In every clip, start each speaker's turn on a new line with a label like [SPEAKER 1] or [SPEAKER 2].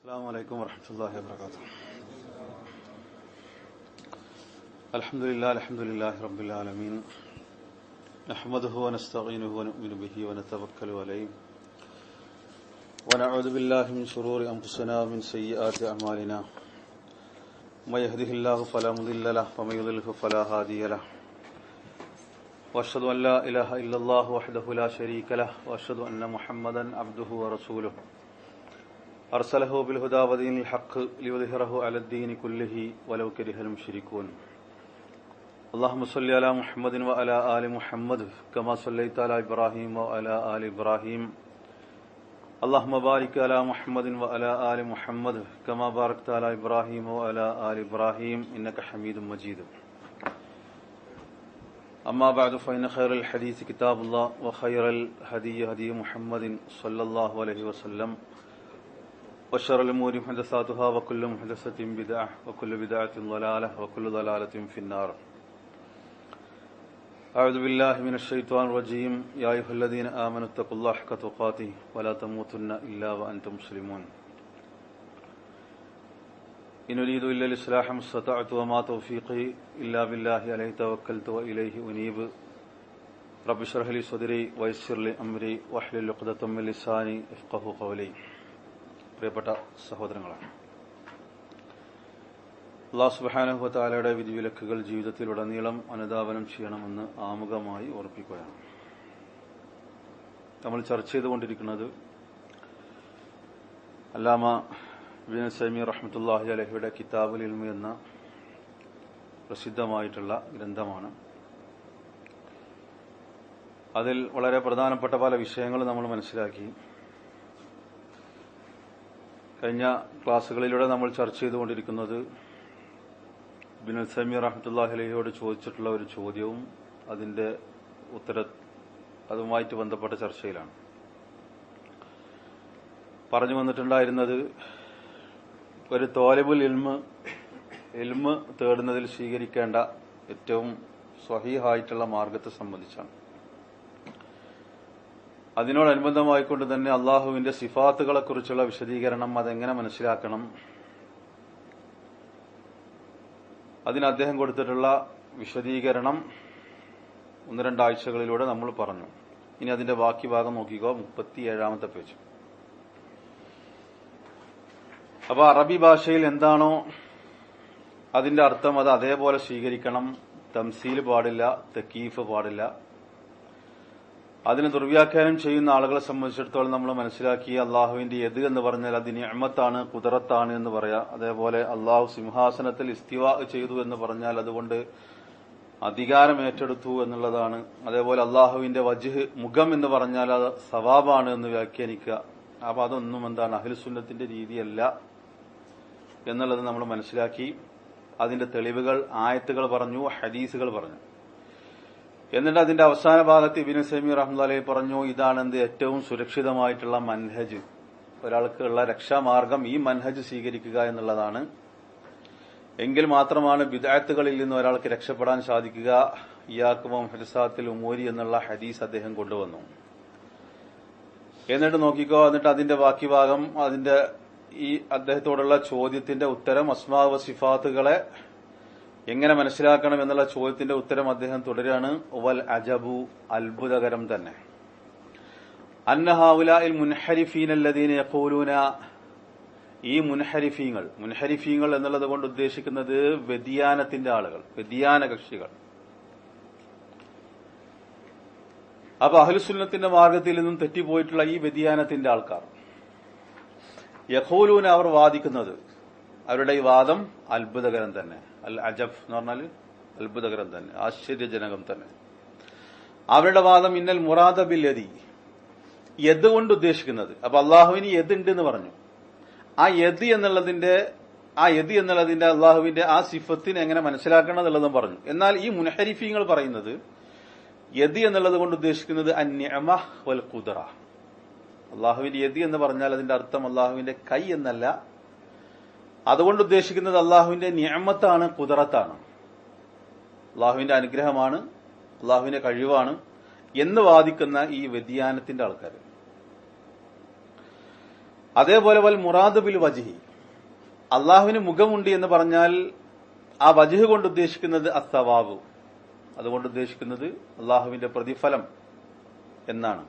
[SPEAKER 1] السلام عليكم ورحمة الله وبركاته. الحمد لله رب العالمين، نحمده ونستعينه ونؤمن به ونتوكل عليه ونعوذ بالله من شرور أنفسنا ومن سيئات أعمالنا، من يهده الله فلا مضل له ومن يضلل فلا هادي له، وأشهد أن لا إله إلا الله وحده لا شريك له، وأشهد أن محمدا عبده ورسوله أرسله بالهدى ودين الحق ليظهره على الدين كله ولو كره المشركون. اللهم صل على محمد وعلى آل محمد كما صليت على إبراهيم وعلى آل إبراهيم. اللهم بارك على محمد وعلى آل محمد كما باركت على إبراهيم وعلى آل إبراهيم إنك حميد مجيد. أما بعد فإن خير الحديث كتاب الله وخير الهدي هدي محمد صلى الله عليه وسلم وشر الأمور محدثاتها وكل محدثة بدعة وكل بدعة ضلالة وكل ضلالة في النار. أعوذ بالله من الشيطان الرجيم. يا أيها الذين آمنوا اتقوا الله حق تقاته ولا تموتن إلا وأنتم مسلمون. إن أريد إلا الإصلاح ما استطعت وما توفيقي إلا بالله عليه توكلت وإليه أنيب. رب اشرح لي صدري ويسر لي أمري واحلل عقدة من لساني يفقهوا قولي. പ്രിയപ്പെട്ട സഹോദരങ്ങളാണ്, അല്ലാഹു സുബ്ഹാനഹു വ തആലയുടെ വിധിവിലക്കുകൾ ജീവിതത്തിലുടനീളം അനുധാവനം ചെയ്യണമെന്ന് ആമുഖമായി ഓർപ്പിക്കുകയാണ്. നമ്മൾ ചർച്ച ചെയ്തുകൊണ്ടിരിക്കുന്നത് അല്ലാമ ഇബ്നു തൈമിയ്യ റഹ്മത്തുള്ളാഹി അലൈഹിയുടെ കിതാബുൽ ഇൽമ് എന്ന പ്രസിദ്ധമായിട്ടുള്ള ഗ്രന്ഥമാണ്. അതിൽ വളരെ പ്രധാനപ്പെട്ട പല വിഷയങ്ങൾ നമ്മൾ മനസ്സിലാക്കി. കഴിഞ്ഞ ക്ലാസ്സുകളിലൂടെ നമ്മൾ ചർച്ച ചെയ്തുകൊണ്ടിരിക്കുന്നത് ഇബ്നു തൈമിയ്യ റഹ്മത്തുള്ളാഹി അലൈഹിയോട് ചോദിച്ചിട്ടുള്ള ഒരു ചോദ്യവും അതിന്റെ അതുമായിട്ട് ബന്ധപ്പെട്ട ചർച്ചയിലാണ്. പറഞ്ഞു വന്നിട്ടുണ്ടായിരുന്നത് ഒരു തോലിബുൽ ഇൽമ് തേടുന്നതിൽ സ്വീകരിക്കേണ്ട ഏറ്റവും സ്വഹീഹായിട്ടുള്ള മാർഗത്തെ സംബന്ധിച്ചാണ്. അതിനോടനുബന്ധമായിക്കൊണ്ട് തന്നെ അള്ളാഹുവിന്റെ സിഫാത്തുകളെക്കുറിച്ചുള്ള വിശദീകരണം, അതെങ്ങനെ മനസ്സിലാക്കണം, അതിന് അദ്ദേഹം കൊടുത്തിട്ടുള്ള വിശദീകരണം 1-2 ആഴ്ചകളിലൂടെ നമ്മൾ പറഞ്ഞു. ഇനി അതിന്റെ ബാക്കി ഭാഗം നോക്കിക്കോ, 37-ാമത്തെ പേജ്. അപ്പൊ അറബി ഭാഷയിൽ എന്താണോ അതിന്റെ അർത്ഥം അത് അതേപോലെ സ്വീകരിക്കണം. തംസീൽ പാടില്ല, തക്കീഫ് പാടില്ല. അതിന് ദുർവ്യാഖ്യാനം ചെയ്യുന്ന ആളുകളെ സംബന്ധിച്ചിടത്തോളം നമ്മൾ മനസ്സിലാക്കി, അള്ളാഹുവിന്റെ യദ് എന്ന് പറഞ്ഞാൽ അത് നിഅമത്താണ്, ഖുദറത്താണ് എന്ന് പറയാം. അതേപോലെ അള്ളാഹു സിംഹാസനത്തിൽ ഇസ്തിവാ ചെയ്തു എന്ന് പറഞ്ഞാൽ അതുകൊണ്ട് അധികാരം ഏറ്റെടുത്തു എന്നുള്ളതാണ്. അതേപോലെ അള്ളാഹുവിന്റെ വജ്ഹ്, മുഖം എന്ന് പറഞ്ഞാൽ അത് സവാബാണ് എന്ന് വ്യാഖ്യാനിക്കുക. അപ്പൊ അതൊന്നും എന്താണ് അഹ്ലുസുന്നത്തിന്റെ രീതിയല്ല എന്നുള്ളത് നമ്മൾ മനസ്സിലാക്കി. അതിന്റെ തെളിവുകൾ, ആയത്തുകൾ പറഞ്ഞു, ഹദീസുകൾ പറഞ്ഞു. എന്നിട്ട് അതിന്റെ അവസാന ഭാഗത്ത് ഇബ്നു തൈമിയ്യ റഹ്മത്തുള്ളാഹി അലൈഹി പറഞ്ഞു, ഇതാണ് ഏറ്റവും സുരക്ഷിതമായിട്ടുള്ള മൻഹജ്, ഒരാൾക്കുള്ള രക്ഷാമാർഗം ഈ മൻഹജ് സ്വീകരിക്കുക എന്നുള്ളതാണ്. എങ്കിൽ മാത്രമാണ് ബിദ്അത്തുകളിൽ നിന്ന് ഒരാൾക്ക് രക്ഷപ്പെടാൻ സാധിക്കുക. ഇയ്യാക്കും മുഹ്ദസാത്തിൽ ഉമൂരി എന്നുള്ള ഹദീസ് അദ്ദേഹം കൊണ്ടുവന്നു. എന്നിട്ട് നോക്കിക്കോ, എന്നിട്ട് അതിന്റെ ബാക്കി ഭാഗം, അതിന്റെ ഈ അദ്ദേഹത്തോടുള്ള ചോദ്യത്തിന്റെ ഉത്തരം, അസ്മാ വ സിഫാത്തുകളെ എങ്ങനെ മനസ്സിലാക്കണം എന്നുള്ള ചോദ്യത്തിന്റെ ഉത്തരം അദ്ദേഹം തുടരുകയാണ്. വൽ അജബു, അത്ഭുതകരം തന്നെ. അന്ന ഹൗലാഇൽ മുൻഹരിഫീന അല്ലദീന യഖൂലൂന, ഈ മുൻഹരിഫീങ്ങൾ എന്നുള്ളത് കൊണ്ട് ഉദ്ദേശിക്കുന്നത് വ്യതിയാനത്തിന്റെ ആളുകൾ, വ്യതിയാന കക്ഷികൾ. അപ്പൊ അഹ്ലുസുന്നത്തിന്റെ മാർഗത്തിൽ നിന്നും തെറ്റിപ്പോയിട്ടുള്ള ഈ വ്യതിയാനത്തിന്റെ ആൾക്കാർ യഖൂലൂന, അവർ വാദിക്കുന്നത്, അവരുടെ ഈ വാദം അത്ഭുതകരം തന്നെ. അൽ അജബ് എന്ന് പറഞ്ഞാൽ അത്ഭുതകരം തന്നെ, ആശ്ചര്യജനകം തന്നെ. അവരുടെ വാദം ഇന്നൽ മുറാദ ബിൽ യദ് കൊണ്ട് ഉദ്ദേശിക്കുന്നത്. അപ്പൊ അള്ളാഹുവിന് യദ് ഉണ്ട് എന്ന് പറഞ്ഞു. ആ യദ് എന്നുള്ളതിന്റെ അള്ളാഹുവിന്റെ ആ സിഫത്തിന് എങ്ങനെ മനസ്സിലാക്കണം എന്നുള്ളതും പറഞ്ഞു. എന്നാൽ ഈ മുൻഹരിഫീങ്ങൾ പറയുന്നത് യദ് എന്നുള്ളത് കൊണ്ട് ഉദ്ദേശിക്കുന്നത് അൻ-നിഅമ വൽ ഖുദ്റ. അള്ളാഹുവിന്റെ യദ് എന്ന് പറഞ്ഞാൽ അതിന്റെ അർത്ഥം അള്ളാഹുവിന്റെ കൈ എന്നല്ല. അതുകൊണ്ട് ഉദ്ദേശിക്കുന്നത് അള്ളാഹുവിന്റെ നിഅമത്താണ്, ഖുദറത്താണ്, അള്ളാഹുവിന്റെ അനുഗ്രഹമാണ്, അള്ളാഹുവിന്റെ കഴിവാണ് എന്ന് വാദിക്കുന്ന ഈ വ്യതിയാനത്തിന്റെ ആൾക്കാർ. അതേപോലെ വൽ മുറാദ് ബിൽ വജ്ഹി, അള്ളാഹുവിന് മുഖമുണ്ട് എന്ന് പറഞ്ഞാൽ ആ വജ്ഹ് കൊണ്ട് ഉദ്ദേശിക്കുന്നത് അസ്സവാബ്, അതുകൊണ്ട് ഉദ്ദേശിക്കുന്നത് അള്ളാഹുവിന്റെ പ്രതിഫലം എന്നാണ്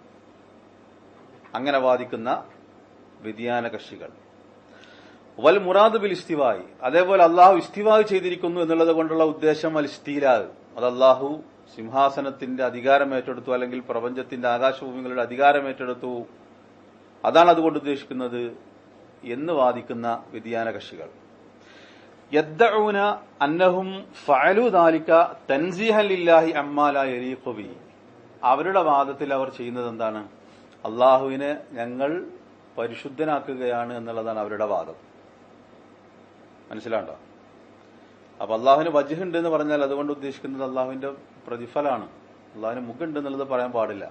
[SPEAKER 1] അങ്ങനെ വാദിക്കുന്ന വ്യതിയാന കക്ഷികൾ. വൽ മുറാദ് ബിൽ ഇസ്തിവായി, അതേപോലെ അള്ളാഹു ഇസ്തിവായ് ചെയ്തിരിക്കുന്നു എന്നുള്ളത് കൊണ്ടുള്ള ഉദ്ദേശം അൽ ഇസ്തിലാഹ്, അത് അള്ളാഹു സിംഹാസനത്തിന്റെ അധികാരം ഏറ്റെടുത്തു, അല്ലെങ്കിൽ പ്രപഞ്ചത്തിന്റെ ആകാശഭൂമികളുടെ അധികാരം ഏറ്റെടുത്തു, അതാണ് അതുകൊണ്ട് ഉദ്ദേശിക്കുന്നത് എന്ന് വാദിക്കുന്ന വ്യതിയാന കക്ഷികൾ. യദ്ദഊന അന്നഹും ഫഅലു ദാലിക തൻസീഹൻ ലില്ലാഹി അമ്മാ ലാ യലീഖു ബിഹി, അവരുടെ വാദത്തിൽ അവർ ചെയ്യുന്നത് എന്താണ്? അള്ളാഹുവിനെ ഞങ്ങൾ പരിശുദ്ധനാക്കുകയാണ് എന്നുള്ളതാണ് അവരുടെ വാദം. മനസ്സിലാണ്ടോ? അപ്പൊ അള്ളാഹുവിന് വജ്ഹ് ഉണ്ട് എന്ന് പറഞ്ഞാൽ അതുകൊണ്ട് ഉദ്ദേശിക്കുന്നത് അള്ളാഹുവിന്റെ പ്രതിഫലമാണ്. അള്ളാഹുവിന് മുഖമുണ്ട് എന്നുള്ളത് പറയാൻ പാടില്ല.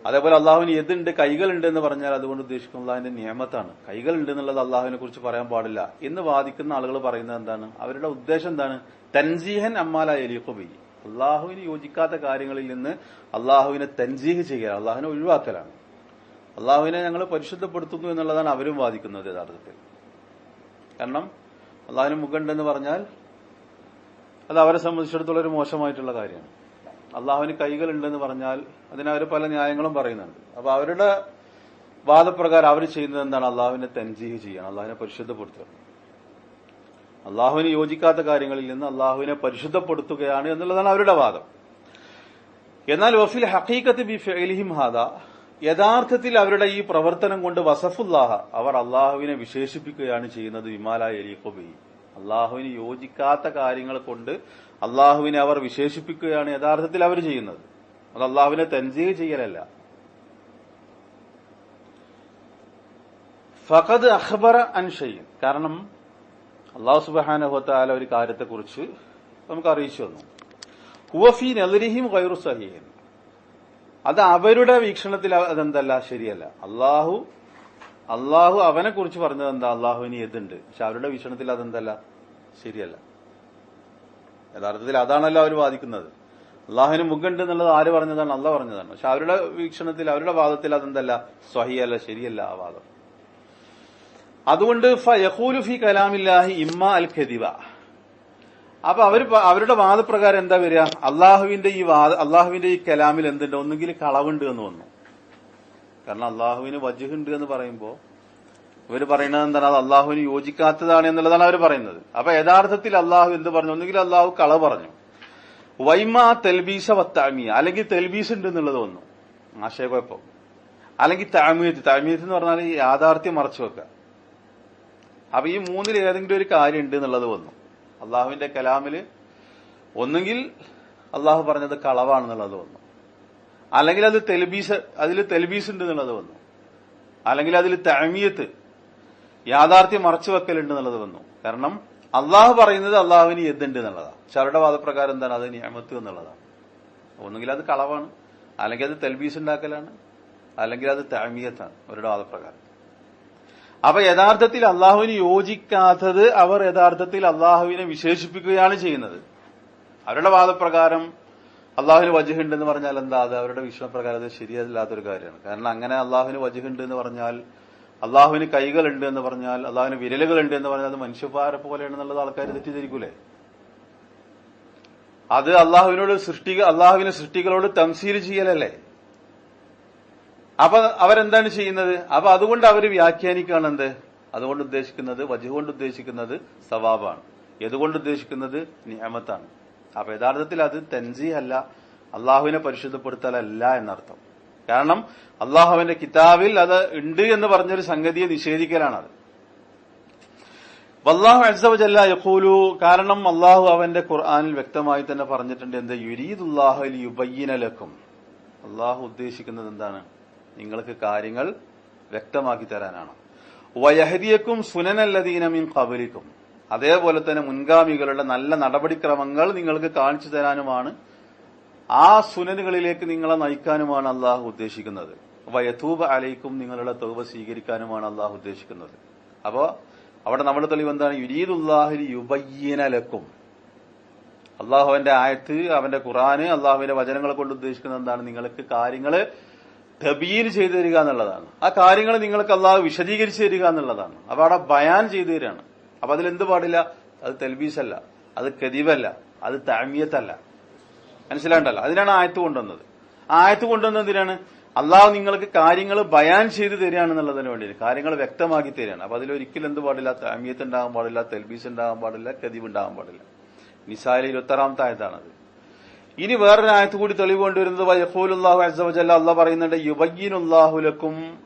[SPEAKER 1] അതേപോലെ അള്ളാഹുവിന് യദുണ്ട്, കൈകളുണ്ട് എന്ന് പറഞ്ഞാൽ അതുകൊണ്ട് ഉദ്ദേശിക്കുന്നത് അള്ളാഹുവിന്റെ നിയമത്താണ്. കൈകളുണ്ട് എന്നുള്ളത് അള്ളാഹുവിനെ കുറിച്ച് പറയാൻ പാടില്ല എന്ന് വാദിക്കുന്ന ആളുകൾ പറയുന്നത് എന്താണ്? അവരുടെ ഉദ്ദേശം എന്താണ്? തൻസീഹൻ അമ്മാ ലാ യലീഖു ബിഹി, അള്ളാഹുവിന് യോജിക്കാത്ത കാര്യങ്ങളിൽ നിന്ന് അള്ളാഹുവിനെ തൻസീഹ് ചെയ്യുക, അള്ളാഹുവിനെ ഒഴിവാക്കലാണ്. അള്ളാഹുവിനെ ഞങ്ങൾ പരിശുദ്ധപ്പെടുത്തുന്നു എന്നുള്ളതാണ് അവരും വാദിക്കുന്നത് യഥാർത്ഥത്തിൽ. കാരണം അള്ളാഹുവിന് മുഖമുണ്ടെന്ന് പറഞ്ഞാൽ അത് അവരെ സംബന്ധിച്ചിടത്തോളം ഒരു മോശമായിട്ടുള്ള കാര്യമാണ്. അള്ളാഹുവിന് കൈകളുണ്ടെന്ന് പറഞ്ഞാൽ അതിനവർ പല ന്യായങ്ങളും പറയുന്നുണ്ട്. അപ്പൊ അവരുടെ വാദപ്രകാരം അവർ ചെയ്യുന്നത് എന്താണ്? അള്ളാഹുവിനെ തൻസീഹ് ചെയ്യണം, അള്ളാഹുവിനെ പരിശുദ്ധപ്പെടുത്തുക. അള്ളാഹുവിന് യോജിക്കാത്ത കാര്യങ്ങളിൽ നിന്ന് അള്ളാഹുവിനെ പരിശുദ്ധപ്പെടുത്തുകയാണ് എന്നുള്ളതാണ് അവരുടെ വാദം. എന്നാൽ വഫിൽ ഹഖീഖത്തി ബി ഫിഅലിഹിം ഹാദാ, യഥാർത്ഥത്തിൽ അവരുടെ ഈ പ്രവർത്തനം കൊണ്ട് വസഫുല്ലാഹ, അവർ അള്ളാഹുവിനെ വിശേഷിപ്പിക്കുകയാണ് ചെയ്യുന്നത് ബിമാ ലാ യലീഖു ബിഹി, അള്ളാഹുവിന് യോജിക്കാത്ത കാര്യങ്ങൾ കൊണ്ട് അള്ളാഹുവിനെ അവർ വിശേഷിപ്പിക്കുകയാണ് യഥാർത്ഥത്തിൽ അവർ ചെയ്യുന്നത്. അത് അള്ളാഹുവിനെ തൻസീഹ് ചെയ്യലല്ല. ഫഖദ് അഖ്ബറ അൻ ഷൈഇൻ, കാരണം അല്ലാഹു സുബ്ഹാനഹു വ തആല ഒരു കാര്യത്തെക്കുറിച്ച് നമുക്ക് അറിയിച്ചു തന്നു. ഹുവ ഫീ നദരിഹിം ഗൈറു സഹീഹ്, അത് അവരുടെ വീക്ഷണത്തിൽ അതെന്തല്ല, ശരിയല്ല. അള്ളാഹു അവനെ കുറിച്ച് പറഞ്ഞത് എന്താ? അള്ളാഹുവിന് യദുണ്ട്. പക്ഷെ അവരുടെ വീക്ഷണത്തിൽ അതെന്തല്ല, ശരിയല്ല. യഥാർത്ഥത്തിൽ അതാണല്ലോ അവർ വാദിക്കുന്നത്. അള്ളാഹുവിന് മുഖമുണ്ട് എന്നുള്ളത് ആര് പറഞ്ഞതാണ്? അള്ളാഹ് പറഞ്ഞതാണ്. പക്ഷെ അവരുടെ വീക്ഷണത്തിൽ, അവരുടെ വാദത്തിൽ അതെന്തല്ല, സ്വഹിയല്ല, ശരിയല്ല ആ വാദം. അതുകൊണ്ട് ഫയഖൂലു ഫീ കലാമില്ലാഹി ഇമ്മാ അൽ കദിബ, അപ്പൊ അവരുടെ വാദപ്രകാരം എന്താ വരിക? അള്ളാഹുവിന്റെ ഈ കലാമിൽ എന്തുണ്ട്? ഒന്നുകിൽ കളവുണ്ട് എന്ന് വന്നു. കാരണം അള്ളാഹുവിന് വജ്ഹ് ഉണ്ട് എന്ന് പറയുമ്പോൾ ഇവർ പറയുന്നത് എന്താണ്? അത് അള്ളാഹുവിന് യോജിക്കാത്തതാണ് എന്നുള്ളതാണ് അവർ പറയുന്നത്. അപ്പൊ യഥാർത്ഥത്തിൽ അള്ളാഹു എന്ത് പറഞ്ഞു? ഒന്നുകിൽ അള്ളാഹു കളവ് പറഞ്ഞു, വൈമ തെൽബീസ വത്താമിയ, അല്ലെങ്കിൽ തെൽബീസ് ഉണ്ട് എന്നുള്ളത് വന്നു, ആശയക്കുഴപ്പം. അല്ലെങ്കിൽ താമിയത്ത് എന്ന് പറഞ്ഞാൽ ഈ യാഥാർത്ഥ്യം മറച്ചു വെക്കുക. അപ്പൊ ഈ മൂന്നിൽ ഏതെങ്കിലും ഒരു കാര്യം ഉണ്ട് എന്നുള്ളത് വന്നു. അള്ളാഹുവിന്റെ കലാമില് ഒന്നുകിൽ അള്ളാഹു പറഞ്ഞത് കളവാണെന്നുള്ളത് വന്നു, അല്ലെങ്കിൽ അതിൽ തെൽബീസ് ഉണ്ട് എന്നുള്ളത് വന്നു, അല്ലെങ്കിൽ അതിൽ തഅമിയത്ത്, യാഥാർത്ഥ്യം മറച്ചു വെക്കലുണ്ട് എന്നുള്ളത് വന്നു. കാരണം അള്ളാഹു പറയുന്നത് അള്ളാഹുവിന് യദുണ്ട് എന്നുള്ളതാണ്. പക്ഷെ അവരുടെ വാദപ്രകാരം എന്താണ്? അത് നിഅമത്ത് എന്നുള്ളതാണ്. ഒന്നുകിൽ അത് കളവാണ്, അല്ലെങ്കിൽ അത് തെൽബീസ് ഉണ്ടാക്കലാണ്, അല്ലെങ്കിൽ അത് തഅമിയത്താണ് അവരുടെ വാദപ്രകാരം. അപ്പൊ യഥാർത്ഥത്തിൽ അള്ളാഹുവിന് യോജിക്കാത്തത് അവർ യഥാർത്ഥത്തിൽ അള്ളാഹുവിനെ വിശേഷിപ്പിക്കുകയാണ് ചെയ്യുന്നത്. അവരുടെ വാദപ്രകാരം അള്ളാഹുവിന് വജ്ഹ് ഉണ്ട് എന്ന് പറഞ്ഞാൽ എന്താ? അത് അവരുടെ വീക്ഷണപ്രകാരം അത് ശരിയല്ലാത്തൊരു കാര്യമാണ്. കാരണം അങ്ങനെ അള്ളാഹുവിന് വജ്ഹ് ഉണ്ട് എന്ന് പറഞ്ഞാൽ, അള്ളാഹുവിന് കൈകളുണ്ട് എന്ന് പറഞ്ഞാൽ, അള്ളാഹുവിന് വിരലുകളുണ്ട് എന്ന് പറഞ്ഞാൽ അത് മനുഷ്യന്മാരെ പോലെയാണെന്നുള്ളത് ആൾക്കാർ തെറ്റിദ്ധരിക്കൂലേ? അത് അള്ളാഹുവിനെ സൃഷ്ടികളോട് തംസീൽ ചെയ്യലല്ലേ? അപ്പൊ അവരെന്താണ് ചെയ്യുന്നത്? അപ്പൊ അതുകൊണ്ട് അവർ വ്യാഖ്യാനിക്കുകയാണ് എന്ത്? അതുകൊണ്ട് ഉദ്ദേശിക്കുന്നത്, വജ്ഹ് കൊണ്ട് ഉദ്ദേശിക്കുന്നത് സവാബാണ്, എതുകൊണ്ട് ഉദ്ദേശിക്കുന്നത് നിഅമത്താണ്. അപ്പൊ യഥാർത്ഥത്തിൽ അത് തൻസീഹ് അല്ല, അള്ളാഹുവിനെ പരിശുദ്ധപ്പെടുത്തലല്ല എന്നർത്ഥം. കാരണം അള്ളാഹുവിന്റെ കിതാബിൽ അത് ഉണ്ട് എന്ന് പറഞ്ഞൊരു സംഗതിയെ നിഷേധിക്കലാണത്. വല്ലാഹു അസ്സ വജല്ല യഖൂലു, കാരണം അള്ളാഹു അവന്റെ ഖുർആനിൽ വ്യക്തമായി തന്നെ പറഞ്ഞിട്ടുണ്ട്, എന്ത്? യുരീദുല്ലാഹു ലിയുബയ്യിന ലക്കും, അള്ളാഹു ഉദ്ദേശിക്കുന്നത് എന്താണ്? നിങ്ങൾക്ക് കാര്യങ്ങൾ വ്യക്തമാക്കി തരാനാണ്. വയഹദിയക്കും സുനനല്ലദീന മിൻ ഖബലിക്കും, അതേപോലെ തന്നെ മുൻഗാമികളുടെ നല്ല നടപടിക്രമങ്ങൾ നിങ്ങൾക്ക് കാണിച്ചു തരാനുമാണ്, ആ സുനനുകളിലേക്ക് നിങ്ങളെ നയിക്കാനുമാണ് അള്ളാഹു ഉദ്ദേശിക്കുന്നത്. വയതൂബ അലൈക്കും, നിങ്ങളുടെ തൗബ സ്വീകരിക്കാനുമാണ് അള്ളാഹു ഉദ്ദേശിക്കുന്നത്. അപ്പോ അവിടെ നമ്മുടെ തെളിവ് എന്താണ്? യുരീദുല്ലാഹി ലിയുബയ്യിന ലക്കും, അള്ളാഹു അവന്റെ ആയത്ത്, അവന്റെ ഖുർആന്, അള്ളാഹുവിന്റെ വചനങ്ങളെ കൊണ്ട് ഉദ്ദേശിക്കുന്നത് എന്താണ്? നിങ്ങൾക്ക് കാര്യങ്ങള് തബീൻ ചെയ്തു തരിക എന്നുള്ളതാണ്. ആ കാര്യങ്ങൾ നിങ്ങൾക്ക് അള്ളാഹു വിശദീകരിച്ചു തരിക എന്നുള്ളതാണ്. അപ്പൊ അവിടെ ബയാൻ ചെയ്തു തരികയാണ്. അപ്പൊ അതിലെന്ത് പാടില്ല? അത് തെൽബീസല്ല, അത് കദിബല്ല, അത് തഅമിയത്തല്ല. മനസ്സിലാണ്ടല്ലോ? അതിനാണ് ആയത്ത് കൊണ്ടുവന്നത്. ആ ആയത്ത് കൊണ്ടുവന്നത് എന്തിനാണ്? അള്ളാഹു നിങ്ങൾക്ക് കാര്യങ്ങൾ ബയാൻ ചെയ്തു തരികയാണെന്നുള്ളതിന് വേണ്ടി, കാര്യങ്ങൾ വ്യക്തമാക്കി തരികയാണ്. അപ്പൊ അതിലൊരിക്കലും എന്ത് പാടില്ല? തഅമിയത്ത് ഉണ്ടാകാൻ പാടില്ല, തെൽബീസ് ഉണ്ടാകാൻ പാടില്ല, കദിബ് ഉണ്ടാകാൻ പാടില്ല. നിസായിലെ 26ാമത്തെ ആയത്താണത്. ഇനി വേറൊരു ആയത്ത് കൂടി തെളിവ് കൊണ്ടുവരുന്നത് വയഖൂലുല്ലാഹു അസ്സ വജല്ല, അള്ളാഹ് പറയുന്നുണ്ട് യുബയ്യിനുല്ലാഹു ലക്കും,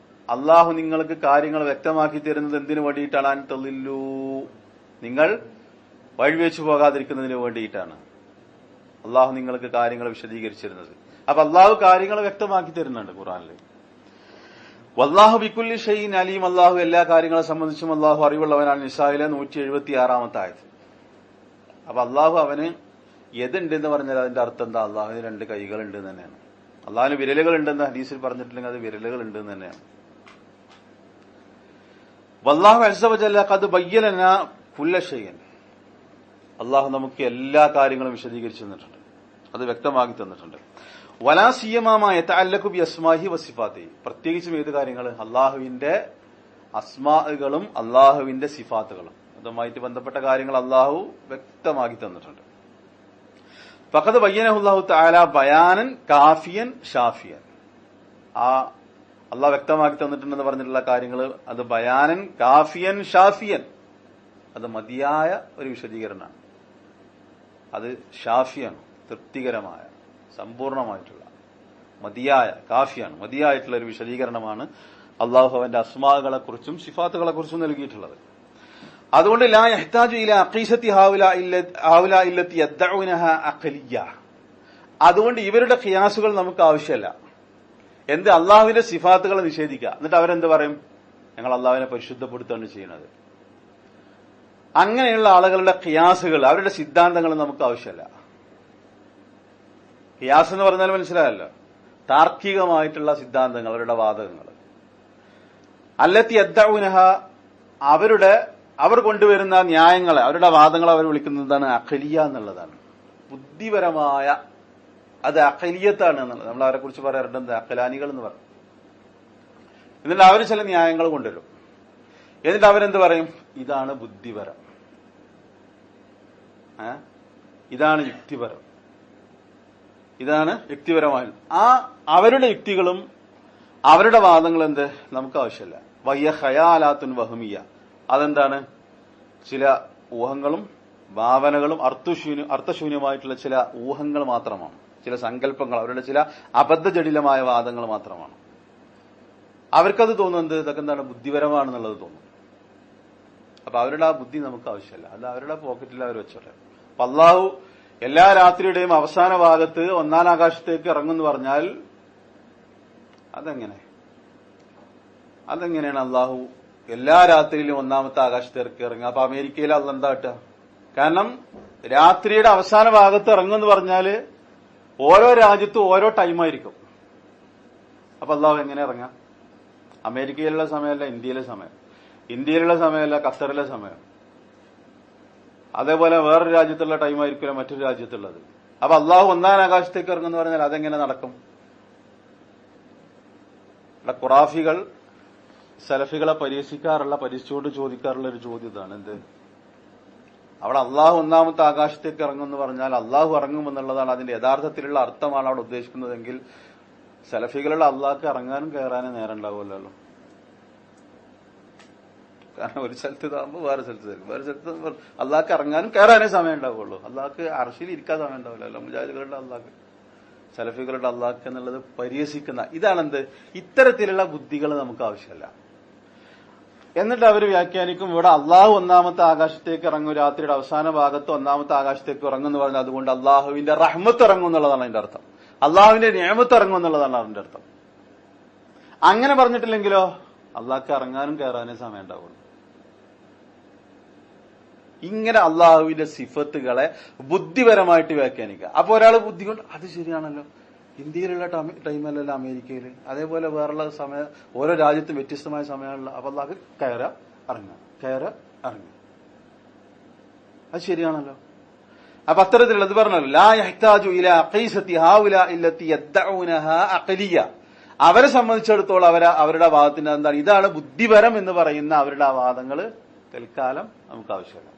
[SPEAKER 1] അള്ളാഹു നിങ്ങൾക്ക് കാര്യങ്ങൾ വ്യക്തമാക്കി തരുന്നത് എന്തിനു വേണ്ടിയിട്ടാണ്? അൻ തളില്ലൂ, നിങ്ങൾ വഴിവെച്ചു പോകാതിരിക്കുന്നതിന് വേണ്ടിയിട്ടാണ് അള്ളാഹു നിങ്ങൾക്ക് കാര്യങ്ങൾ വിശദീകരിച്ചിരുന്നത്. അപ്പൊ അള്ളാഹു കാര്യങ്ങൾ വ്യക്തമാക്കി തരുന്നുണ്ട് ഖുർആനിൽ. വല്ലാഹു ബിക്കുല്ലി ഷൈഇൻ അലീം, അള്ളാഹു എല്ലാ കാര്യങ്ങളെ സംബന്ധിച്ചും അള്ളാഹു അറിവുള്ളവനാണ്. നിസായിലെ 176ാമത്തെ ആയത്ത്. അപ്പൊ അള്ളാഹു അവന് യദുണ്ട് എന്ന് പറഞ്ഞാൽ അതിന്റെ അർത്ഥം എന്താ? അള്ളാഹുവിന് 2 കൈകളുണ്ട് എന്ന് തന്നെയാണ്. അള്ളാഹുവിന് വിരലുകൾ ഉണ്ടെന്ന് ഹദീസിൽ പറഞ്ഞിട്ടില്ലെങ്കിൽ അത് വിരലുകൾ ഉണ്ട് എന്ന് തന്നെയാണ്. വല്ലാഹു അസ്സ വജല്ല ഖദ് ബയ്യന കുല്ല ഷൈഇൻ, അള്ളാഹു നമുക്ക് എല്ലാ കാര്യങ്ങളും വിശദീകരിച്ചു തന്നിട്ടുണ്ട്, അത് വ്യക്തമാക്കി തന്നിട്ടുണ്ട്. വലാ സിയമാ യതഅല്ലഖു ബി അസ്മാഇഹി വസിഫാത്തിഹി, പ്രത്യേകിച്ചും ഏത് കാര്യങ്ങൾ? അള്ളാഹുവിന്റെ അസ്മാകളും അള്ളാഹുവിന്റെ സിഫാത്തുകളും, അതുമായിട്ട് ബന്ധപ്പെട്ട കാര്യങ്ങൾ അള്ളാഹു വ്യക്തമാക്കി തന്നിട്ടുണ്ട്. ഫഖദ് ബയ്യനഹു അല്ലാഹു തആല ബയാനൻ കാഫിയൻ ഷാഫിയൻ, ആ അള്ളാഹ് വ്യക്തമാക്കി തന്നിട്ടുണ്ടെന്ന് പറഞ്ഞിട്ടുള്ള കാര്യങ്ങൾ അത് ബയാനൻ കാഫിയൻ ഷാഫിയൻ, അത് മതിയായ ഒരു വിശദീകരണമാണ്. അത് ഷാഫിയാണ്, തൃപ്തികരമായ, സമ്പൂർണമായിട്ടുള്ള, മതിയായ, കാഫിയാണ്, മതിയായിട്ടുള്ള ഒരു വിശദീകരണമാണ് അള്ളാഹു അവന്റെ അസ്മാകളെ കുറിച്ചും സിഫാത്തുകളെ കുറിച്ചും നൽകിയിട്ടുള്ളത്. അതുകൊണ്ട് ലാ യഹ്താജു ഇലാ അഖീസത്തി ഹൗലാ ഇല്ലത്തി യദ്ദഊനഹ അഖലിയ്യ, അതുകൊണ്ട് ഇവരുടെ ഖിയാസുകൾ നമുക്ക് ആവശ്യമല്ല. എന്ത്? അള്ളാഹുവിന്റെ സിഫാത്തുകളെ നിഷേധിക്കുക. എന്നിട്ട് അവരെന്ത് പറയും? ഞങ്ങൾ അള്ളാഹുവിനെ പരിശുദ്ധപ്പെടുത്തുകയാണ് ചെയ്യുന്നത്. അങ്ങനെയുള്ള ആളുകളുടെ ഖിയാസുകൾ, അവരുടെ സിദ്ധാന്തങ്ങൾ നമുക്ക് ആവശ്യമല്ല. ഖിയാസ് എന്ന് പറഞ്ഞാൽ മനസ്സിലായല്ലോ, താർക്കികമായിട്ടുള്ള സിദ്ധാന്തങ്ങൾ, അവരുടെ വാദകങ്ങൾ. അല്ലത്തി യദ്ദഊനഹ, അവർ കൊണ്ടുവരുന്ന ന്യായങ്ങളെ, അവരുടെ വാദങ്ങളെ അവർ വിളിക്കുന്നത് എന്താണ്? അഖലിയ എന്നുള്ളതാണ്. ബുദ്ധിപരമായ, അത് അഖലിയത്താണ് എന്നുള്ളത്. നമ്മൾ അവരെ കുറിച്ച് പറയാറുണ്ട് അഖലാനികൾ എന്ന് പറയും. എന്നിട്ട് അവർ ചില ന്യായങ്ങൾ കൊണ്ടുവരും. എന്നിട്ട് അവരെന്ത് പറയും? ഇതാണ് ബുദ്ധിപരം, ഇതാണ് യുക്തിപരം, ഇതാണ് യുക്തിപരമായ. ആ അവരുടെ യുക്തികളും അവരുടെ വാദങ്ങളും എന്ത് നമുക്ക് ആവശ്യമില്ല. വയ്യ ഖയാലാത്തുൻ വഹമിയ, അതെന്താണ്? ചില ഊഹങ്ങളും ഭാവനകളും അർത്ഥശൂന്യമായിട്ടുള്ള ചില ഊഹങ്ങൾ മാത്രമാണ്, ചില സങ്കല്പങ്ങൾ, അവരുടെ ചില അബദ്ധജടിലമായ വാദങ്ങൾ മാത്രമാണ്. അവർക്കത് തോന്നുന്നത് ഇതൊക്കെ എന്താണ്? ബുദ്ധിപരമാണെന്നുള്ളത് തോന്നും. അപ്പൊ അവരുടെ ആ ബുദ്ധി നമുക്ക് ആവശ്യമില്ല, അത് അവരുടെ പോക്കറ്റിൽ അവർ വെച്ചോട്ടെ. അപ്പൊ അള്ളാഹു എല്ലാ രാത്രിയുടെയും അവസാന ഭാഗത്ത് 1-ാം ആകാശത്തേക്ക് ഇറങ്ങുമെന്ന് പറഞ്ഞാൽ അതെങ്ങനെയാണ് അള്ളാഹു എല്ലാ രാത്രിയിലും 1-ാമത്തെ ആകാശത്തേക്ക് ഇറങ്ങുക? അപ്പൊ അമേരിക്കയിൽ അള്ള എന്താ കിട്ടുക? കാരണം രാത്രിയുടെ അവസാന ഭാഗത്ത് ഇറങ്ങുമെന്ന് പറഞ്ഞാല് ഓരോ രാജ്യത്തും ഓരോ ടൈമായിരിക്കും. അപ്പൊ അള്ളാഹു എങ്ങനെ ഇറങ്ങാം? അമേരിക്കയിലുള്ള സമയമല്ല ഇന്ത്യയിലെ സമയം, ഇന്ത്യയിലുള്ള സമയമല്ല ഖത്തറിലെ സമയം, അതേപോലെ വേറൊരു രാജ്യത്തുള്ള ടൈമായിരിക്കില്ല മറ്റൊരു രാജ്യത്തുള്ളത്. അപ്പൊ അള്ളാഹു 1-ാം ആകാശത്തേക്ക് ഇറങ്ങുമെന്ന് പറഞ്ഞാൽ അതെങ്ങനെ നടക്കും? ഇവിടെ ഖുറാഫികൾ സലഫികളെ പരിഹസിച്ചുകൊണ്ട് ചോദിക്കാറുള്ള ഒരു ചോദ്യം ഇതാണ്. എന്ത്? അവിടെ അള്ളാഹു 1-ാമത്തെ ആകാശത്തേക്ക് ഇറങ്ങുമെന്ന് പറഞ്ഞാൽ അള്ളാഹു ഇറങ്ങുമെന്നുള്ളതാണ് അതിന്റെ യഥാർത്ഥത്തിലുള്ള അർത്ഥമാണ് അവിടെ ഉദ്ദേശിക്കുന്നതെങ്കിൽ സലഫികളുടെ അള്ളാഹ്ക്ക് ഇറങ്ങാനും കയറാനും നേരം ഉണ്ടാവുമല്ലോ. കാരണം ഒരു സ്ഥലത്ത് ഇതാകുമ്പോൾ വേറെ സ്ഥലത്ത് അള്ളാഹ്ക്ക് ഇറങ്ങാനും കയറാനേ സമയം ഉണ്ടാവുള്ളൂ. അള്ളാഹ്ക്ക് അർശിൽ ഇരിക്കാൻ സമയം ഉണ്ടാവില്ലല്ലോ. മുജാഹിദുകളുടെ അള്ളാഹ്ക്ക്, സലഫികളുടെ അള്ളാഹ്ക്ക് എന്നുള്ളത് പരിഹസിക്കുന്ന ഇതാണെന്ത്? ഇത്തരത്തിലുള്ള ബുദ്ധികൾ നമുക്ക് ആവശ്യമല്ല. എന്നിട്ട് അവർ വ്യാഖ്യാനിക്കും, ഇവിടെ അള്ളാഹു 1-ാമത്തെ ആകാശത്തേക്ക് ഇറങ്ങും, രാത്രിയുടെ അവസാന ഭാഗത്ത് 1-ാമത്തെ ആകാശത്തേക്ക് ഇറങ്ങും എന്ന് പറഞ്ഞാൽ അതുകൊണ്ട് അള്ളാഹുവിന്റെ റഹ്മത്ത് ഇറങ്ങും എന്നുള്ളതാണ് അതിന്റെ അർത്ഥം, അള്ളാഹുവിന്റെ നിഅമത്ത് ഇറങ്ങും എന്നുള്ളതാണ് അതിന്റെ അർത്ഥം. അങ്ങനെ പറഞ്ഞിട്ടില്ലെങ്കിലോ അള്ളാഹ്ക്ക് ഇറങ്ങാനും കയറാനും സമയം ഉണ്ടാവുള്ളൂ. ഇങ്ങനെ അള്ളാഹുവിന്റെ സിഫത്തുകളെ ബുദ്ധിപരമായിട്ട് വ്യാഖ്യാനിക്കുക. അപ്പൊ ഒരാൾ ബുദ്ധി കൊണ്ട് അത് ശരിയാണല്ലോ, ഇന്ത്യയിലുള്ള ടൈമല്ലല്ലോ അമേരിക്കയിൽ, അതേപോലെ വേറുള്ള സമയം ഓരോ രാജ്യത്തും വ്യത്യസ്തമായ സമയമാണല്ലോ. അപ്പൊ അള്ളാഹ് കയറാം ഇറങ്ങുക, അത് ശരിയാണല്ലോ. അപ്പൊ അത്തരത്തിലുള്ളത് പറഞ്ഞല്ലോ, ലാ യഹ്താജു ഇലാ ഖീസത്തി ഹൗലാ ഇല്ലത്തി യദ്ദഊനഹാ അഖലിയ, അവരെ സംബന്ധിച്ചിടത്തോളം അവരുടെ വാദത്തിന് എന്താണ്, ഇതാണ് ബുദ്ധിപരം എന്ന് പറയുന്ന അവരുടെ ആ വാദങ്ങൾ തൽക്കാലം നമുക്ക് ആവശ്യമില്ല.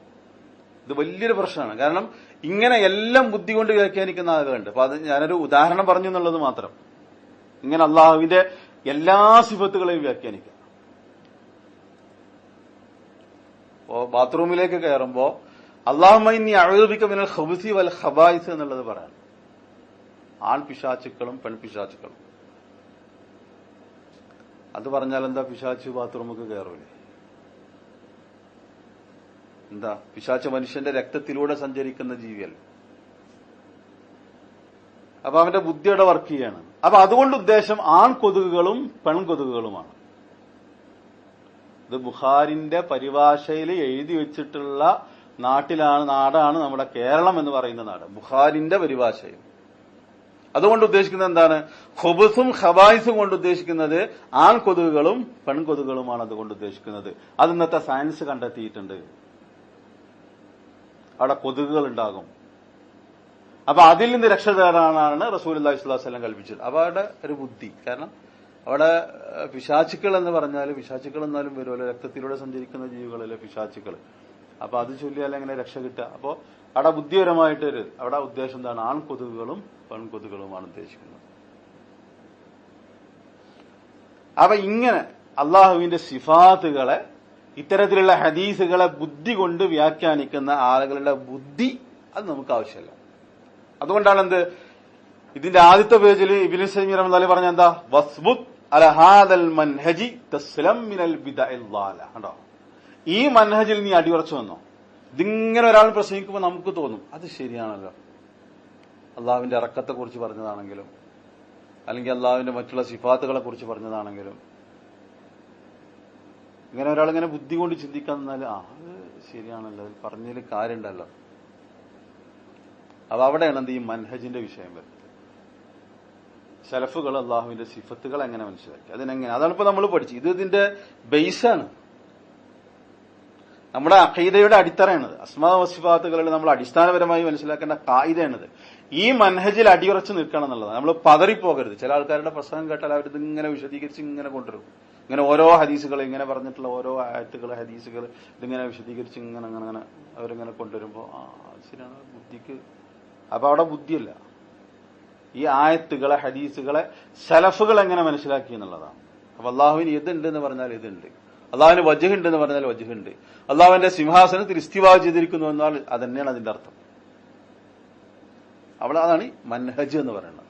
[SPEAKER 1] ഇത് വലിയൊരു പ്രശ്നമാണ്. കാരണം ഇങ്ങനെ എല്ലാം ബുദ്ധി കൊണ്ട് വ്യാഖ്യാനിക്കുന്ന ആളുകളുണ്ട്. അപ്പൊ അത് ഞാനൊരു ഉദാഹരണം പറഞ്ഞു എന്നുള്ളത് മാത്രം. ഇങ്ങനെ അള്ളാഹുവിന്റെ എല്ലാ സിഫത്തുകളെയും വ്യാഖ്യാനിക്കുക. അപ്പോ ബാത്റൂമിലേക്ക് കയറുമ്പോ അല്ലാഹുമ്മ ഇന്നി അഊദു ബിക മിനൽ ഖുബുസി വൽ ഖബായിസ് എന്നുള്ളത് പറയാം. ആൺ പിശാചുക്കളും പെൺപിശാചുക്കളും. അത് പറഞ്ഞാൽ എന്താ, പിശാചു ബാത്റൂമിലേക്ക് കയറൂലേ? എന്താ, പിശാച് മനുഷ്യന്റെ രക്തത്തിലൂടെ സഞ്ചരിക്കുന്ന ജീവിയല്ല. അപ്പൊ അവന്റെ ബുദ്ധിയുടെ വർക്ക് ചെയ്യാണ്. അപ്പൊ അതുകൊണ്ട് ഉദ്ദേശം ആൺകൊതുകുകളും പെൺകൊതുകുകളുമാണ്. ഇത് ബുഖാരിന്റെ പരിഭാഷയിൽ എഴുതി വെച്ചിട്ടുള്ള നാടാണ് നമ്മുടെ കേരളം എന്ന് പറയുന്ന നാട്, ബുഖാരിന്റെ പരിഭാഷയിൽ. അതുകൊണ്ട് ഉദ്ദേശിക്കുന്നത് എന്താണ്, ഖുബുസും ഖബായിസും കൊണ്ട് ഉദ്ദേശിക്കുന്നത് ആൺകൊതുകുകളും പെൺകൊതുകുകളുമാണ്. അതുകൊണ്ട് ഉദ്ദേശിക്കുന്നത് അത് ഇന്നത്തെ സയൻസ് കണ്ടെത്തിയിട്ടുണ്ട്. അവിടെ കൊതുകുകൾ ഉണ്ടാകും. അപ്പൊ അതിൽ നിന്ന് രക്ഷ തേടാനാണ് റസൂലുള്ളാഹി സ്വല്ലല്ലാഹു അലൈഹി വസല്ലം കൽപ്പിച്ചത്. അപ്പൊ അവിടെ ഒരു ബുദ്ധി, കാരണം അവിടെ പിശാചുക്കൾ എന്ന് പറഞ്ഞാൽ പിശാചുക്കൾ എന്നാലും വരുമല്ലോ, രക്തത്തിലൂടെ സഞ്ചരിക്കുന്ന ജീവികളല്ലേ പിശാചുക്കൾ. അപ്പൊ അത് ചൊല്ലിയാൽ എങ്ങനെ രക്ഷ കിട്ടുക? അപ്പോ അവിടെ ബുദ്ധിപരമായിട്ട് അവിടെ ഉദ്ദേശം എന്താണ്, ആൺകൊതുകുകളും പെൺകൊതുകുകളുമാണ് ഉദ്ദേശിക്കുന്നത്. അപ്പൊ ഇങ്ങനെ അള്ളാഹുവിന്റെ സിഫാത്തുകളെ, ഇത്തരത്തിലുള്ള ഹദീസുകളെ ബുദ്ധി കൊണ്ട് വ്യാഖ്യാനിക്കുന്ന ആളുകളുടെ ബുദ്ധി അത് നമുക്ക് ആവശ്യമില്ല. അതുകൊണ്ടാണ് എന്ത്, ഇതിന്റെ ആദ്യത്തെ പേജിൽ ഇബ്നു തൈമിയ്യ റഹ്മത്തുള്ളാഹി പറഞ്ഞ എന്താ, വസ്ബുത് അല ഹാദൽ മൻഹജി തസ്ലം മിനൽ ബിദഅൽ ളാല. കണ്ടോ, ഈ മൻഹജിൽ നീ അടിയുറച്ചു വന്നോ. ഇതിങ്ങനെ ഒരാൾ പ്രസംഗിക്കുമ്പോൾ നമുക്ക് തോന്നും അത് ശരിയാണല്ലോ, അള്ളാഹുവിന്റെ ഇറക്കത്തെ കുറിച്ച് പറഞ്ഞതാണെങ്കിലും അല്ലെങ്കിൽ അള്ളാഹുവിന്റെ മറ്റുള്ള സിഫാത്തുകളെ കുറിച്ച് പറഞ്ഞതാണെങ്കിലും ഇങ്ങനെ ഒരാളിങ്ങനെ ബുദ്ധി കൊണ്ട് ചിന്തിക്കാൻ നിന്നാൽ അത് ശരിയാണല്ലോ, പറഞ്ഞതിൽ കാര്യമുണ്ടല്ലോ. അപ്പൊ അവിടെയാണ് എന്ത്, ഈ മൻഹജിന്റെ വിഷയം വരുന്നത്. സലഫുകൾ അള്ളാഹുവിന്റെ സിഫത്തുകൾ എങ്ങനെ മനസ്സിലാക്കി, അതിനെങ്ങനെ, അതാണിപ്പോ നമ്മൾ പഠിച്ചു. ഇതിന്റെ ബേസാണ്, നമ്മുടെ അഖീദയുടെ അടിത്തറയാണത്. അസ്മാ വസിഫാത്തുകളിൽ നമ്മൾ അടിസ്ഥാനപരമായി മനസ്സിലാക്കേണ്ട കായികയാണിത്. ഈ മൻഹജിൽ അടിയുറച്ച് നിൽക്കണം എന്നുള്ളതാണ്. നമ്മൾ പതറിപ്പോകരുത്. ചില ആൾക്കാരുടെ പ്രസംഗം കേട്ടാൽ അവരിത് ഇങ്ങനെ വിശദീകരിച്ച് ഇങ്ങനെ കൊണ്ടുവരും. ഇങ്ങനെ ഓരോ ഹദീസുകൾ, ഇങ്ങനെ പറഞ്ഞിട്ടുള്ള ഓരോ ആയത്തുകൾ, ഹദീസുകൾ ഇതിങ്ങനെ വിശദീകരിച്ച് ഇങ്ങനെ അങ്ങനെ അങ്ങനെ അവരിങ്ങനെ കൊണ്ടുവരുമ്പോ ശരിയാണ് ബുദ്ധിക്ക്. അപ്പൊ അവിടെ ബുദ്ധിയല്ല, ഈ ആയത്തുകളെ ഹദീസുകളെ സലഫുകൾ എങ്ങനെ മനസ്സിലാക്കി എന്നുള്ളതാണ്. അപ്പൊ അള്ളാഹുവിന് ഇതുണ്ട് എന്ന് പറഞ്ഞാൽ ഇതുണ്ട്, അള്ളാഹുവിന് വജ്ഹ് ഉണ്ട് എന്ന് പറഞ്ഞാൽ വജ്ഹ് ഉണ്ട്, അള്ളാഹുവിന്റെ സിംഹാസനത്തിൽ ഇസ്തിവാ ചെയ്തിരിക്കുന്നു എന്നാൽ അതന്നെയാണ് അതിന്റെ അർത്ഥം. അവിടെ അതാണ് മൻഹജ് എന്ന് പറയുന്നത്.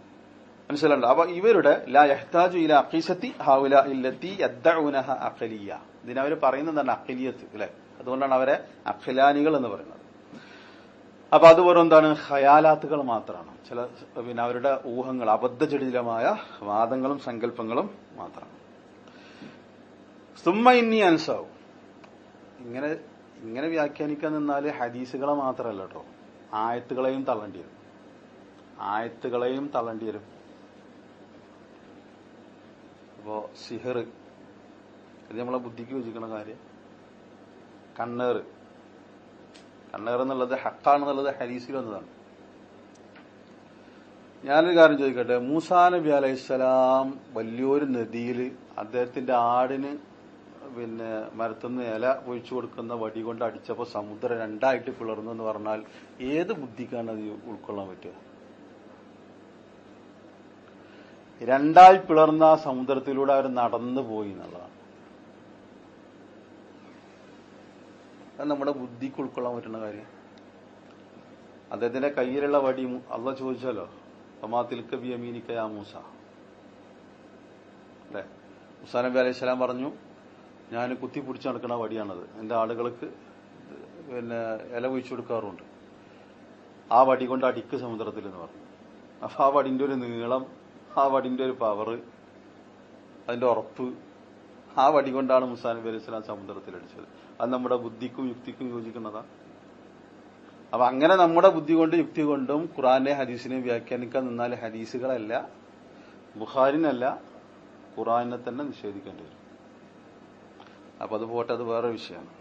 [SPEAKER 1] മനസ്സിലുണ്ട്. അപ്പൊ ഇവരുടെ ലാ യഹ്താജു ഇലാ അഖീസത്തി ഹൗല ഇല്ലത്തി യദ്ദഉനഹ അഖലിയ, ഇതിനവർ പറയുന്നത് എന്താണ്, അഖലിയത്ത് അല്ലെ. അതുകൊണ്ടാണ് അവരെ അഖ്ലാനികൾ എന്ന് പറയുന്നത്. അപ്പൊ അത് വെറും എന്താണ്, ഖയാലാത്തുകൾ മാത്രമാണ്. പിന്നെ അവരുടെ ഊഹങ്ങൾ, അബദ്ധജടിലമായ വാദങ്ങളും സങ്കല്പങ്ങളും മാത്രമാണ്. സുമ്മ ഇന്നി അൻസാവും, ഇങ്ങനെ വ്യാഖ്യാനിക്കാൻ നിന്നാല് ഹദീസുകളെ മാത്രമല്ല കേട്ടോ, ആയത്തുകളെയും തള്ളേണ്ടി വരും. ആയത്തുകളെയും തള്ളേണ്ടി വരും. അപ്പോ സിഹർ, ഇത് നമ്മളെ ബുദ്ധിക്ക് യോജിക്കുന്ന കാര്യം. കണ്ണേറ് എന്നുള്ളത് ഹക്കാണെന്നുള്ളത് ഹദീസിൽ വന്നതാണ്. ഞാനൊരു കാര്യം ചോദിക്കട്ടെ, മൂസാ നബി അലൈഹിസ്സലാം വലിയൊരു നദിയിൽ അദ്ദേഹത്തിന്റെ ആടിന് പിന്നെ മരത്തുനിന്ന് ഇല ഒഴിച്ചു കൊടുക്കുന്ന വടി കൊണ്ട് അടിച്ചപ്പോ സമുദ്രം രണ്ടായിട്ട് പിളർന്നു എന്ന് പറഞ്ഞാൽ ഏത് ബുദ്ധിക്കാണ് അത് ഉൾക്കൊള്ളാൻ പറ്റുക? രണ്ടായി പിളർന്ന ആ സമുദ്രത്തിലൂടെ അവർ നടന്നു പോയി എന്നുള്ളതാണ്. അത് നമ്മുടെ ബുദ്ധിക്ക് ഉൾക്കൊള്ളാൻ പറ്റുന്ന കാര്യം. അദ്ദേഹത്തിന്റെ കയ്യിലുള്ള വടി അള്ളാഹ് ചോദിച്ചല്ലോ, ഫമാതിൽക ബിയമീനിക യാ മൂസ അല്ലെ. മൂസാ നബി അലൈഹി സ്വലാം പറഞ്ഞു, ഞാൻ കുത്തിപ്പിടിച്ച് നടക്കുന്ന വടിയാണത്, എന്റെ ആളുകൾക്ക് പിന്നെ ഇല ഒഴിച്ചു കൊടുക്കാറുണ്ട്, ആ വടി കൊണ്ട് അടിക്ക് സമുദ്രത്തിൽ എന്ന് പറഞ്ഞു. അപ്പൊ ആ വടിന്റെ ഒരു നീളം, ആ വടിന്റെ ഒരു പവർ, അതിന്റെ ഉറപ്പ്, ആ വടി കൊണ്ടാണ് മൂസാ നബി അലൈഹി സ്വലാം സമുദ്രത്തിൽ അടിച്ചത്. അത് നമ്മുടെ ബുദ്ധിക്കും യുക്തിക്കും യോജിക്കുന്നതാ. അപ്പൊ അങ്ങനെ നമ്മുടെ ബുദ്ധി കൊണ്ട് യുക്തി കൊണ്ടും ഖുറാനെ ഹദീസിനെ വ്യാഖ്യാനിക്കാൻ നിന്നാൽ ഹദീസുകളല്ല, ബുഖാരിനല്ല, ഖുറാനെ തന്നെ നിഷേധിക്കേണ്ടി വരും. അപ്പൊ അത് പോട്ടെ, അത് വേറെ വിഷയമാണ്.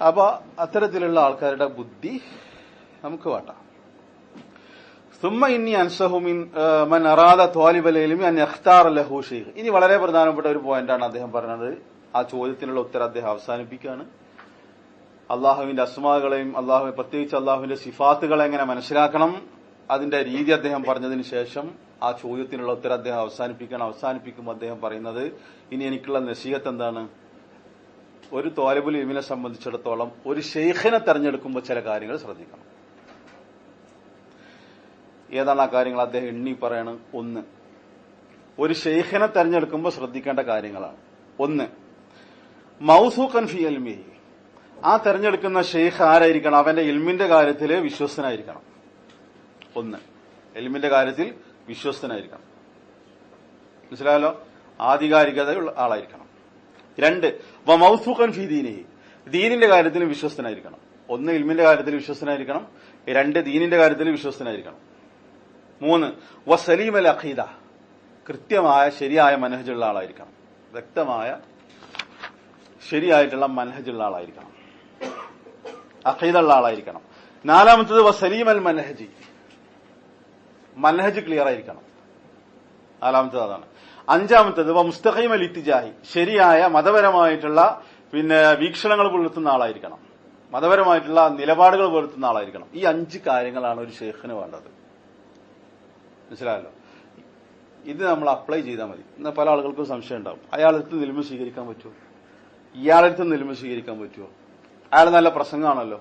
[SPEAKER 1] അപ്പൊ അത്തരത്തിലുള്ള ആൾക്കാരുടെ ബുദ്ധി നമുക്ക് വേണ്ട. സുമ്മ ഇന്നി അൻസഹു മൻ അറാദ ത്വാലിബൽ ഇൽമി അൻ യഖ്താറ ലഹു ശൈഖ്. ഇനി വളരെ പ്രധാനപ്പെട്ട ഒരു പോയിന്റാണ് അദ്ദേഹം പറഞ്ഞത്. ആ ചോദ്യത്തിനുള്ള ഉത്തരം അദ്ദേഹം അവസാനിപ്പിക്കുകയാണ്. അള്ളാഹുവിന്റെ അസ്മാകളെയും പ്രത്യേകിച്ച് അള്ളാഹുവിന്റെ സിഫാത്തുകളെ എങ്ങനെ മനസ്സിലാക്കണം, അതിന്റെ രീതി അദ്ദേഹം പറഞ്ഞതിന് ശേഷം ആ ചോദ്യത്തിനുള്ള ഉത്തരം അദ്ദേഹം അവസാനിപ്പിക്കുമ്പോൾ അദ്ദേഹം പറയുന്നത്, ഇനി എനിക്കുള്ള നസീഹത്ത് എന്താണ്? ഒരു ത്വാലിബുൽ ഇൽമിനെ സംബന്ധിച്ചിടത്തോളം ഒരു ഷെയ്ഖിനെ തെരഞ്ഞെടുക്കുമ്പോൾ ചില കാര്യങ്ങൾ ശ്രദ്ധിക്കണം. ഏതാണ് ആ കാര്യങ്ങൾ? അദ്ദേഹം എണ്ണി പറയണം. ഒന്ന്, ഒരു ഷെയ്ഖിനെ തെരഞ്ഞെടുക്കുമ്പോൾ ശ്രദ്ധിക്കേണ്ട കാര്യങ്ങളാണ്. ഒന്ന്, മൗസൂഖൻ ഫി ഇൽമിഹി, ആ തെരഞ്ഞെടുക്കുന്ന ഷെയ്ഖ് ആരായിരിക്കണം? അവന്റെ ഇൽമിന്റെ കാര്യത്തിൽ വിശ്വസ്തനായിരിക്കണം. ഒന്ന്, ഇൽമിന്റെ കാര്യത്തിൽ വിശ്വസ്തനായിരിക്കണം. മനസ്സിലായല്ലോ? ആധികാരികതയുള്ള ആളായിരിക്കണം. രണ്ട്, മൗസൂഖൻ ഫി ദീനിഹി, ദീനിന്റെ കാര്യത്തിൽ വിശ്വസ്തനായിരിക്കണം. ഒന്ന്, ഇൽമിന്റെ കാര്യത്തിൽ വിശ്വസ്തനായിരിക്കണം. രണ്ട്, ദീനിന്റെ കാര്യത്തിൽ വിശ്വസ്തനായിരിക്കണം. മൂന്ന്, വസലീം അൽ അഖീദ, കൃത്യമായ ശരിയായ മനഹജുള്ള ആളായിരിക്കണം. വ്യക്തമായ ശരിയായിട്ടുള്ള മനഹജുള്ള ആളായിരിക്കണം. അഖീദ ഉള്ള ആളായിരിക്കണം. നാലാമത്തത് വസലീം അൽ മനഹജി, മനഹജ് ക്ലിയർ ആയിരിക്കണം. നാലാമത്തത് അതാണ്. അഞ്ചാമത്തത് മുസ്തഖീം അൽ ഇത്തിജാഹി, ശരിയായ മതപരമായിട്ടുള്ള വീക്ഷണങ്ങൾ പുലർത്തുന്ന ആളായിരിക്കണം. മതപരമായിട്ടുള്ള നിലപാടുകൾ പുലർത്തുന്ന ആളായിരിക്കണം. ഈ 5 കാര്യങ്ങളാണ് ഒരു ഷെയ്ഖിന് വേണ്ടത്. മനസ്സിലായല്ലോ? ഇത് നമ്മൾ അപ്ലൈ ചെയ്താൽ മതി. എന്നാൽ പല ആളുകൾക്കും സംശയം ഉണ്ടാവും, അയാളടുത്ത് നിൽമ സ്വീകരിക്കാൻ പറ്റുമോ, ഇയാളടുത്ത് നിൽമ സ്വീകരിക്കാൻ പറ്റുമോ? അയാൾ നല്ല പ്രസംഗമാണല്ലോ,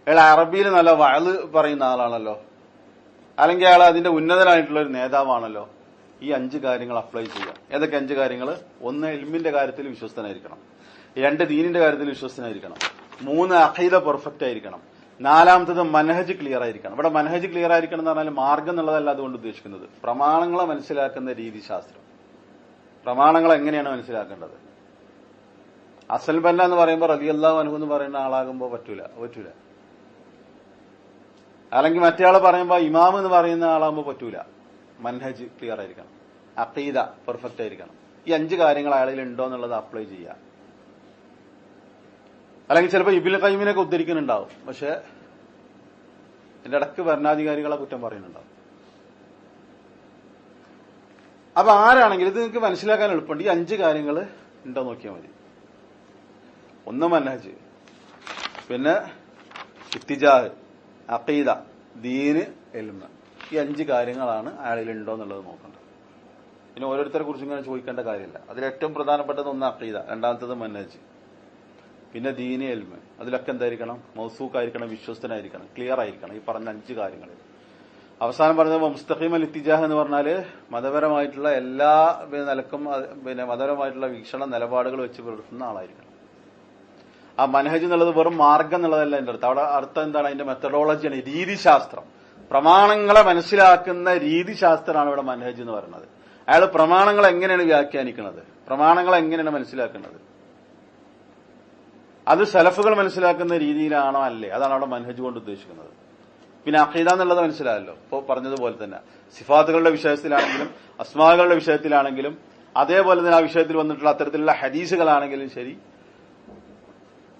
[SPEAKER 1] അയാൾ അറബിയിൽ നല്ല വഅള് പറയുന്ന ആളാണല്ലോ, അല്ലെങ്കിൽ അയാൾ അതിന്റെ ഉന്നതനായിട്ടുള്ള ഒരു നേതാവാണല്ലോ. ഈ 5 കാര്യങ്ങൾ അപ്ലൈ ചെയ്യാം. ഏതൊക്കെ 5 കാര്യങ്ങൾ? ഒന്ന്, ഇൽമിന്റെ കാര്യത്തിൽ വിശ്വസ്തനായിരിക്കണം. 2, ദീനിന്റെ കാര്യത്തിൽ വിശ്വസ്തനായിരിക്കണം. 3, അഖീദ പെർഫെക്റ്റ് ആയിരിക്കണം. നാലാമത്തത് മനഹജ് ക്ലിയർ ആയിരിക്കണം. ഇവിടെ മനഹജ് ക്ലിയർ ആയിരിക്കണം എന്ന് പറഞ്ഞാൽ മാർഗം എന്നുള്ളതല്ല അതുകൊണ്ട് ഉദ്ദേശിക്കുന്നത്. പ്രമാണങ്ങളെ മനസ്സിലാക്കുന്ന രീതിശാസ്ത്രം, പ്രമാണങ്ങൾ എങ്ങനെയാണ് മനസ്സിലാക്കേണ്ടത്. അസൽ ബന്ന എന്ന് പറയുമ്പോൾ റളിയല്ലാഹു അൻഹു എന്ന് പറയുന്ന ആളാകുമ്പോൾ പറ്റൂല. അല്ലെങ്കിൽ മറ്റേ ആളെ പറയുമ്പോൾ ഇമാം എന്ന് പറയുന്ന ആളാകുമ്പോൾ പറ്റൂല. മനഹജ് ക്ലിയർ ആയിരിക്കണം, അഖീദ പെർഫെക്റ്റ് ആയിരിക്കണം. ഈ 5 കാര്യങ്ങൾ അയാളിൽ ഉണ്ടോ എന്നുള്ളത് അപ്ലൈ ചെയ്യാം. അല്ലെങ്കിൽ ചിലപ്പോൾ ഇബ്നുൽ ഖയ്യിമിനൊക്കെ ഉദ്ധരിക്കുന്നുണ്ടാവും, പക്ഷെ എന്റെ ഇടക്ക് ഭരണാധികാരികളെ കുറ്റം പറയുന്നുണ്ടാവും. അപ്പൊ ആരാണെങ്കിലും ഇത് നിങ്ങൾക്ക് മനസ്സിലാക്കാൻ എളുപ്പമുണ്ട്. ഈ 5 കാര്യങ്ങൾ ഉണ്ടോ നോക്കിയാൽ മതി. ഒന്ന് മനഹജ്, പിന്നെ ഇത്തിജാഹ്, അഖീദ, ദീന്, ഇൽമ്. ഈ 5 കാര്യങ്ങളാണ് അയാളിൽ ഉണ്ടോ എന്നുള്ളത് നോക്കേണ്ടത്. പിന്നെ ഓരോരുത്തരെ കുറിച്ച് ഇങ്ങനെ ചോദിക്കേണ്ട കാര്യമില്ല. അതിൽ ഏറ്റവും പ്രധാനപ്പെട്ടത് ഒന്ന് അഖീദ, രണ്ടാമത്തത് മനഹജ്, പിന്നെ ദീനി, ഇൽമ്. അതിലൊക്കെ എന്തായിരിക്കണം? മൗസൂഖായിരിക്കണം, വിശ്വസ്തനായിരിക്കണം, ക്ലിയർ ആയിരിക്കണം. ഈ പറഞ്ഞ 5 കാര്യങ്ങൾ. അവസാനം പറഞ്ഞത് മുസ്തഖീം അൽ ഇത്തിജാഹ് എന്ന് പറഞ്ഞാല് മതപരമായിട്ടുള്ള എല്ലാ നിലക്കും മതപരമായിട്ടുള്ള വീക്ഷണ നിലപാടുകൾ വെച്ച് പുലർത്തുന്ന ആളായിരിക്കണം. ആ മനഹജ് എന്നുള്ളത് വെറും മാർഗം എന്നുള്ളതല്ല എന്റെ അർത്ഥം. അവിടെ അർത്ഥം എന്താണ്? അതിന്റെ മെത്തഡോളജിയാണ്, രീതിശാസ്ത്രം. പ്രമാണങ്ങളെ മനസ്സിലാക്കുന്ന രീതിശാസ്ത്രമാണ് ഇവിടെ മനഹജ് എന്ന് പറയുന്നത്. അയാൾ പ്രമാണങ്ങൾ എങ്ങനെയാണ് വ്യാഖ്യാനിക്കുന്നത്, പ്രമാണങ്ങൾ എങ്ങനെയാണ് മനസ്സിലാക്കുന്നത്, അത് സലഫുകൾ മനസ്സിലാക്കുന്ന രീതിയിലാണോ അല്ലേ, അതാണ് അവിടെ മനഹജ് കൊണ്ട് ഉദ്ദേശിക്കുന്നത്. പിന്നെ അഖീദ എന്നുള്ളത് മനസ്സിലായല്ലോ. ഇപ്പോൾ പറഞ്ഞതുപോലെ തന്നെ സിഫാത്തുകളുടെ വിഷയത്തിലാണെങ്കിലും അസ്മാകളുടെ വിഷയത്തിലാണെങ്കിലും അതേപോലെ തന്നെ ആ വിഷയത്തിൽ വന്നിട്ടുള്ള അത്തരത്തിലുള്ള ഹദീസുകളാണെങ്കിലും ശരി,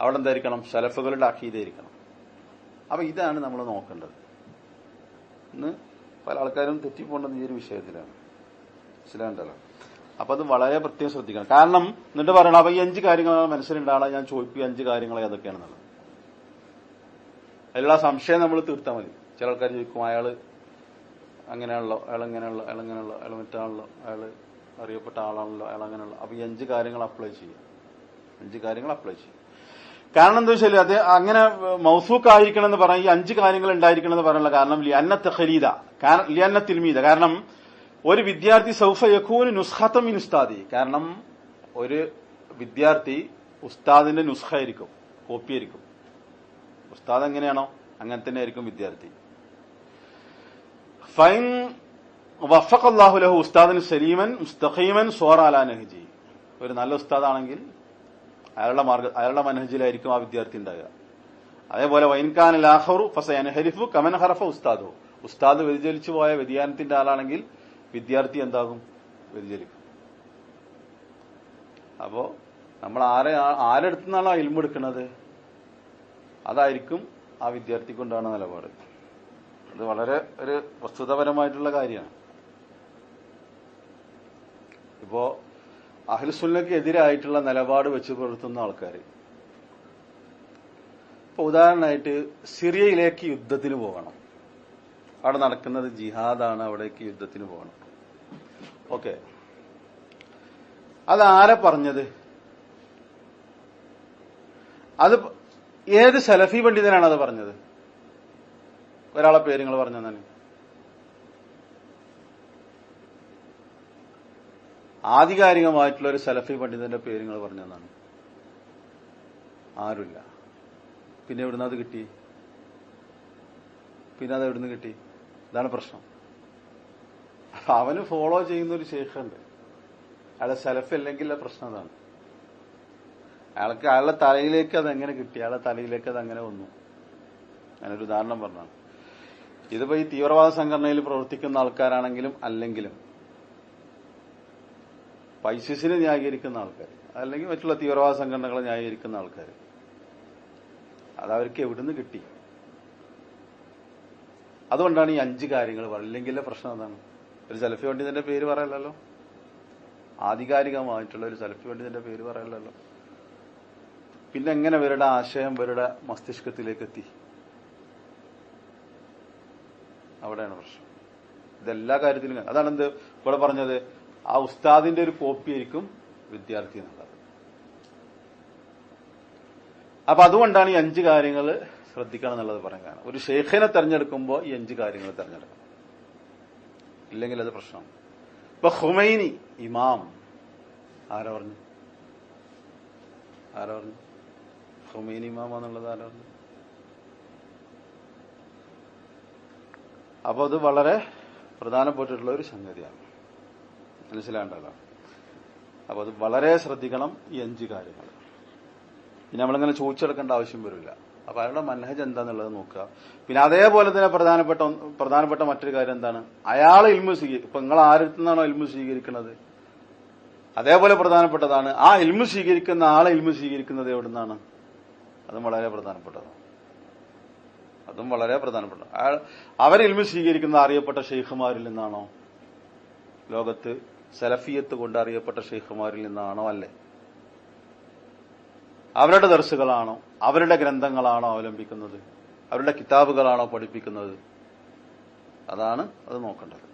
[SPEAKER 1] അവിടെ എന്തായിരിക്കണം? സലഫുകളുടെ അഖീദ ആയിരിക്കണം. അപ്പൊ ഇതാണ് നമ്മൾ നോക്കേണ്ടത്. ഇന്ന് പല ആൾക്കാരും തെറ്റിപ്പോണ്ടത് ഈ ഒരു വിഷയത്തിലാണ്. മനസ്സിലാണ്ടല്ലോ? അപ്പൊ അത് വളരെ പ്രത്യേകം ശ്രദ്ധിക്കണം. കാരണം എന്നിട്ട് പറയണം, അപ്പൊ ഈ 5 കാര്യങ്ങളാണ് മനസ്സിലുണ്ടാകാൻ ഞാൻ ചോദിക്കുക, 5 കാര്യങ്ങൾ ഏതൊക്കെയാണെന്നുള്ളത്. അതിലുള്ള സംശയം നമ്മൾ തീർത്താൽ മതി. ചില ആൾക്കാർ ചോദിക്കും, അയാള് അങ്ങനെയാണല്ലോ, അയാളെങ്ങനെയുള്ള, അയാൾ മറ്റാണല്ലോ, അയാള് അറിയപ്പെട്ട ആളാണല്ലോ, അയാൾ അങ്ങനെയുള്ള. അപ്പൊ ഈ 5 കാര്യങ്ങൾ അപ്ലൈ ചെയ്യും. 5 കാര്യങ്ങൾ അപ്ലൈ ചെയ്യും. കാരണം എന്താ വെച്ചാൽ അത് അങ്ങനെ മൗസൂഖ് ആയിരിക്കണം എന്ന് പറഞ്ഞാൽ ഈ 5 കാര്യങ്ങൾ ഉണ്ടായിരിക്കണം എന്ന് പറയാനുള്ള കാരണം ലിഅന്ന തഖലീദ, ലിഅന്ന തിൽമീദ, കാരണം ഒരു വിദ്യാർത്ഥി സൗഫ യകൂനു നുസ്ഖത മിൻ ഉസ്താദി, കാരണം ഒരു വിദ്യാർത്ഥി ഉസ്താദിന്റെ നുസ്ഖായിരിക്കും, കോപ്പിയായിരിക്കും. ഉസ്താദ് എങ്ങനെയാണോ അങ്ങനെ തന്നെ ആയിരിക്കും വിദ്യാർത്ഥി. ഫൈൻ വഫഖല്ലാഹു ലഹു ഉസ്താദൻ സലീമൻ മുസ്തഖീമൻ സ്വറ അലാ നഹ്ജി, ഒരു നല്ല ഉസ്താദാണെങ്കിൽ അയാളുടെ മനഹജിലായിരിക്കും ആ വിദ്യാർത്ഥി ഉണ്ടാകുക. അതേപോലെ വൈൻകാൻ ലാഖറു ഫസയൻഹരിഫു കമൻ ഹറഫ ഉസ്താദു, ഉസ്താദ് വ്യതിചലിച്ചു പോയ വ്യതിയാനത്തിന്റെ ആളാണെങ്കിൽ വിദ്യാർത്ഥി എന്താകും? വ്യതിചലിക്കും. അപ്പോ നമ്മൾ ആരെടുത്തു നിന്നാണോ ഇൽമ് എടുക്കുന്നത് അതായിരിക്കും ആ വിദ്യാർത്ഥിക്കുണ്ടാകുന്ന നിലപാട്. അത് വളരെ ഒരു വസ്തുതാപരമായിട്ടുള്ള കാര്യമാണ്. ഇപ്പോ അഹ്ലുസുന്നക്ക് എതിരായിട്ടുള്ള നിലപാട് വെച്ച് പുലർത്തുന്ന ആൾക്കാർ, ഇപ്പൊ ഉദാഹരണമായിട്ട് സിറിയയിലേക്ക് യുദ്ധത്തിന് പോകണം, അവിടെ നടക്കുന്നത് ജിഹാദാണ്, അവിടേക്ക് യുദ്ധത്തിന് പോകണം. ഓക്കെ, അതാരെ പറഞ്ഞത്? അത് ഏത് സലഫി പണ്ഡിതനാണ് അത് പറഞ്ഞത്? ഒരാളെ പേര് നിങ്ങൾ പറഞ്ഞു തന്നെ. ആധികാരികമായിട്ടുള്ള ഒരു സലഫി പണ്ഡിതന്റെ പേര് നിങ്ങൾ പറഞ്ഞതാണ്. ആരുമില്ല. പിന്നെ എവിടുന്ന് അത് കിട്ടി? പിന്നെ അത് എവിടുന്ന് കിട്ടി? ഇതാണ് പ്രശ്നം. അവന് ഫോളോ ചെയ്യുന്ന ഒരു ശേഖുണ്ട്, അയാളെ സലഫ് അല്ലെങ്കിൽ പ്രശ്നം അതാണ്. അയാളുടെ തലയിലേക്ക് അത് എങ്ങനെ കിട്ടി? അയാളുടെ തലയിലേക്ക് അത് അങ്ങനെ വന്നു. ഞാനൊരു ഉദാഹരണം പറഞ്ഞാണ്. ഇതിപ്പോ ഈ തീവ്രവാദ സംഘടനയിൽ പ്രവർത്തിക്കുന്ന ആൾക്കാരാണെങ്കിലും അല്ലെങ്കിലും, ഐസിസിനെ ന്യായീകരിക്കുന്ന ആൾക്കാർ, അല്ലെങ്കിൽ മറ്റുള്ള തീവ്രവാദ സംഘടനകളെ ന്യായീകരിക്കുന്ന ആൾക്കാർ, അതവർക്ക് എവിടുന്ന് കിട്ടി? അതുകൊണ്ടാണ് ഈ 5 കാര്യങ്ങൾ പറയില്ലെങ്കിലെ പ്രശ്നം അതാണ്. ഒരു സലഫി പണ്ഡിതന്റെ പേര് പറയല്ലോ, ആധികാരികമായിട്ടുള്ള ഒരു സലഫി പണ്ഡിതന്റെ പേര് പറയല്ലോ. പിന്നെ എങ്ങനെ ഇവരുടെ ആശയം ഇവരുടെ മസ്തിഷ്കത്തിലേക്ക് എത്തി? അവിടെയാണ് പ്രശ്നം. ഇതെല്ലാ കാര്യത്തിലും അതാണ് എന്ത് ഇവിടെ പറഞ്ഞത്, ആ ഉസ്താദിന്റെ ഒരു കോപ്പി ആയിരിക്കും വിദ്യാർത്ഥി എന്നുള്ളത്. അപ്പൊ അതുകൊണ്ടാണ് ഈ 5 കാര്യങ്ങൾ ശ്രദ്ധിക്കണം എന്നുള്ളത് പറയാൻ. ഒരു ഷെയ്ഖിനെ തെരഞ്ഞെടുക്കുമ്പോൾ ഈ 5 കാര്യങ്ങൾ തെരഞ്ഞെടുക്കണം, ഇല്ലെങ്കിൽ അത് പ്രശ്നമാണ്. ഇപ്പൊ ഖുമൈനി ഇമാം ആരാ പറഞ്ഞു? ഖുമൈനി ഇമാമാന്നുള്ളത് ആരാ പറഞ്ഞു? അപ്പൊ അത് വളരെ പ്രധാനപ്പെട്ടിട്ടുള്ള ഒരു സംഗതിയാണ്, മനസ്സിലാണ്ടല്ലോ. അപ്പൊ അത് വളരെ ശ്രദ്ധിക്കണം ഈ 5 കാര്യങ്ങൾ. പിന്നെ നമ്മളിങ്ങനെ ചോദിച്ചെടുക്കേണ്ട ആവശ്യം വരില്ല. അപ്പൊ അയാളുടെ മനഹജ് എന്താന്നുള്ളത് നോക്കുക. പിന്നെ അതേപോലെ തന്നെ പ്രധാനപ്പെട്ട മറ്റൊരു കാര്യം എന്താണ്? അയാൾ ഇൽമു ഇപ്പൊ നിങ്ങൾ ആരുടെ നിന്നാണോ ഇൽമു സ്വീകരിക്കുന്നത്, അതേപോലെ പ്രധാനപ്പെട്ടതാണ് ആ ഇൽമു സ്വീകരിക്കുന്ന ആളെ ഇൽമു സ്വീകരിക്കുന്നത് എവിടെ നിന്നാണ്. അതും വളരെ പ്രധാനപ്പെട്ടതാണ്. അവർ ഇൽമു സ്വീകരിക്കുന്ന അറിയപ്പെട്ട ഷെയ്ഖുമാരിൽ നിന്നാണോ, ലോകത്ത് സലഫിയത്ത് കൊണ്ട് അറിയപ്പെട്ട ഷെയ്ഖുമാരിൽ നിന്നാണോ, അല്ലേ അവരുടെ ദർസുകളാണോ, അവരുടെ ഗ്രന്ഥങ്ങളാണോ അവലംബിക്കുന്നത്, അവരുടെ കിതാബുകളാണോ പഠിപ്പിക്കുന്നത്? അതാണ് അത് നോക്കേണ്ടത്.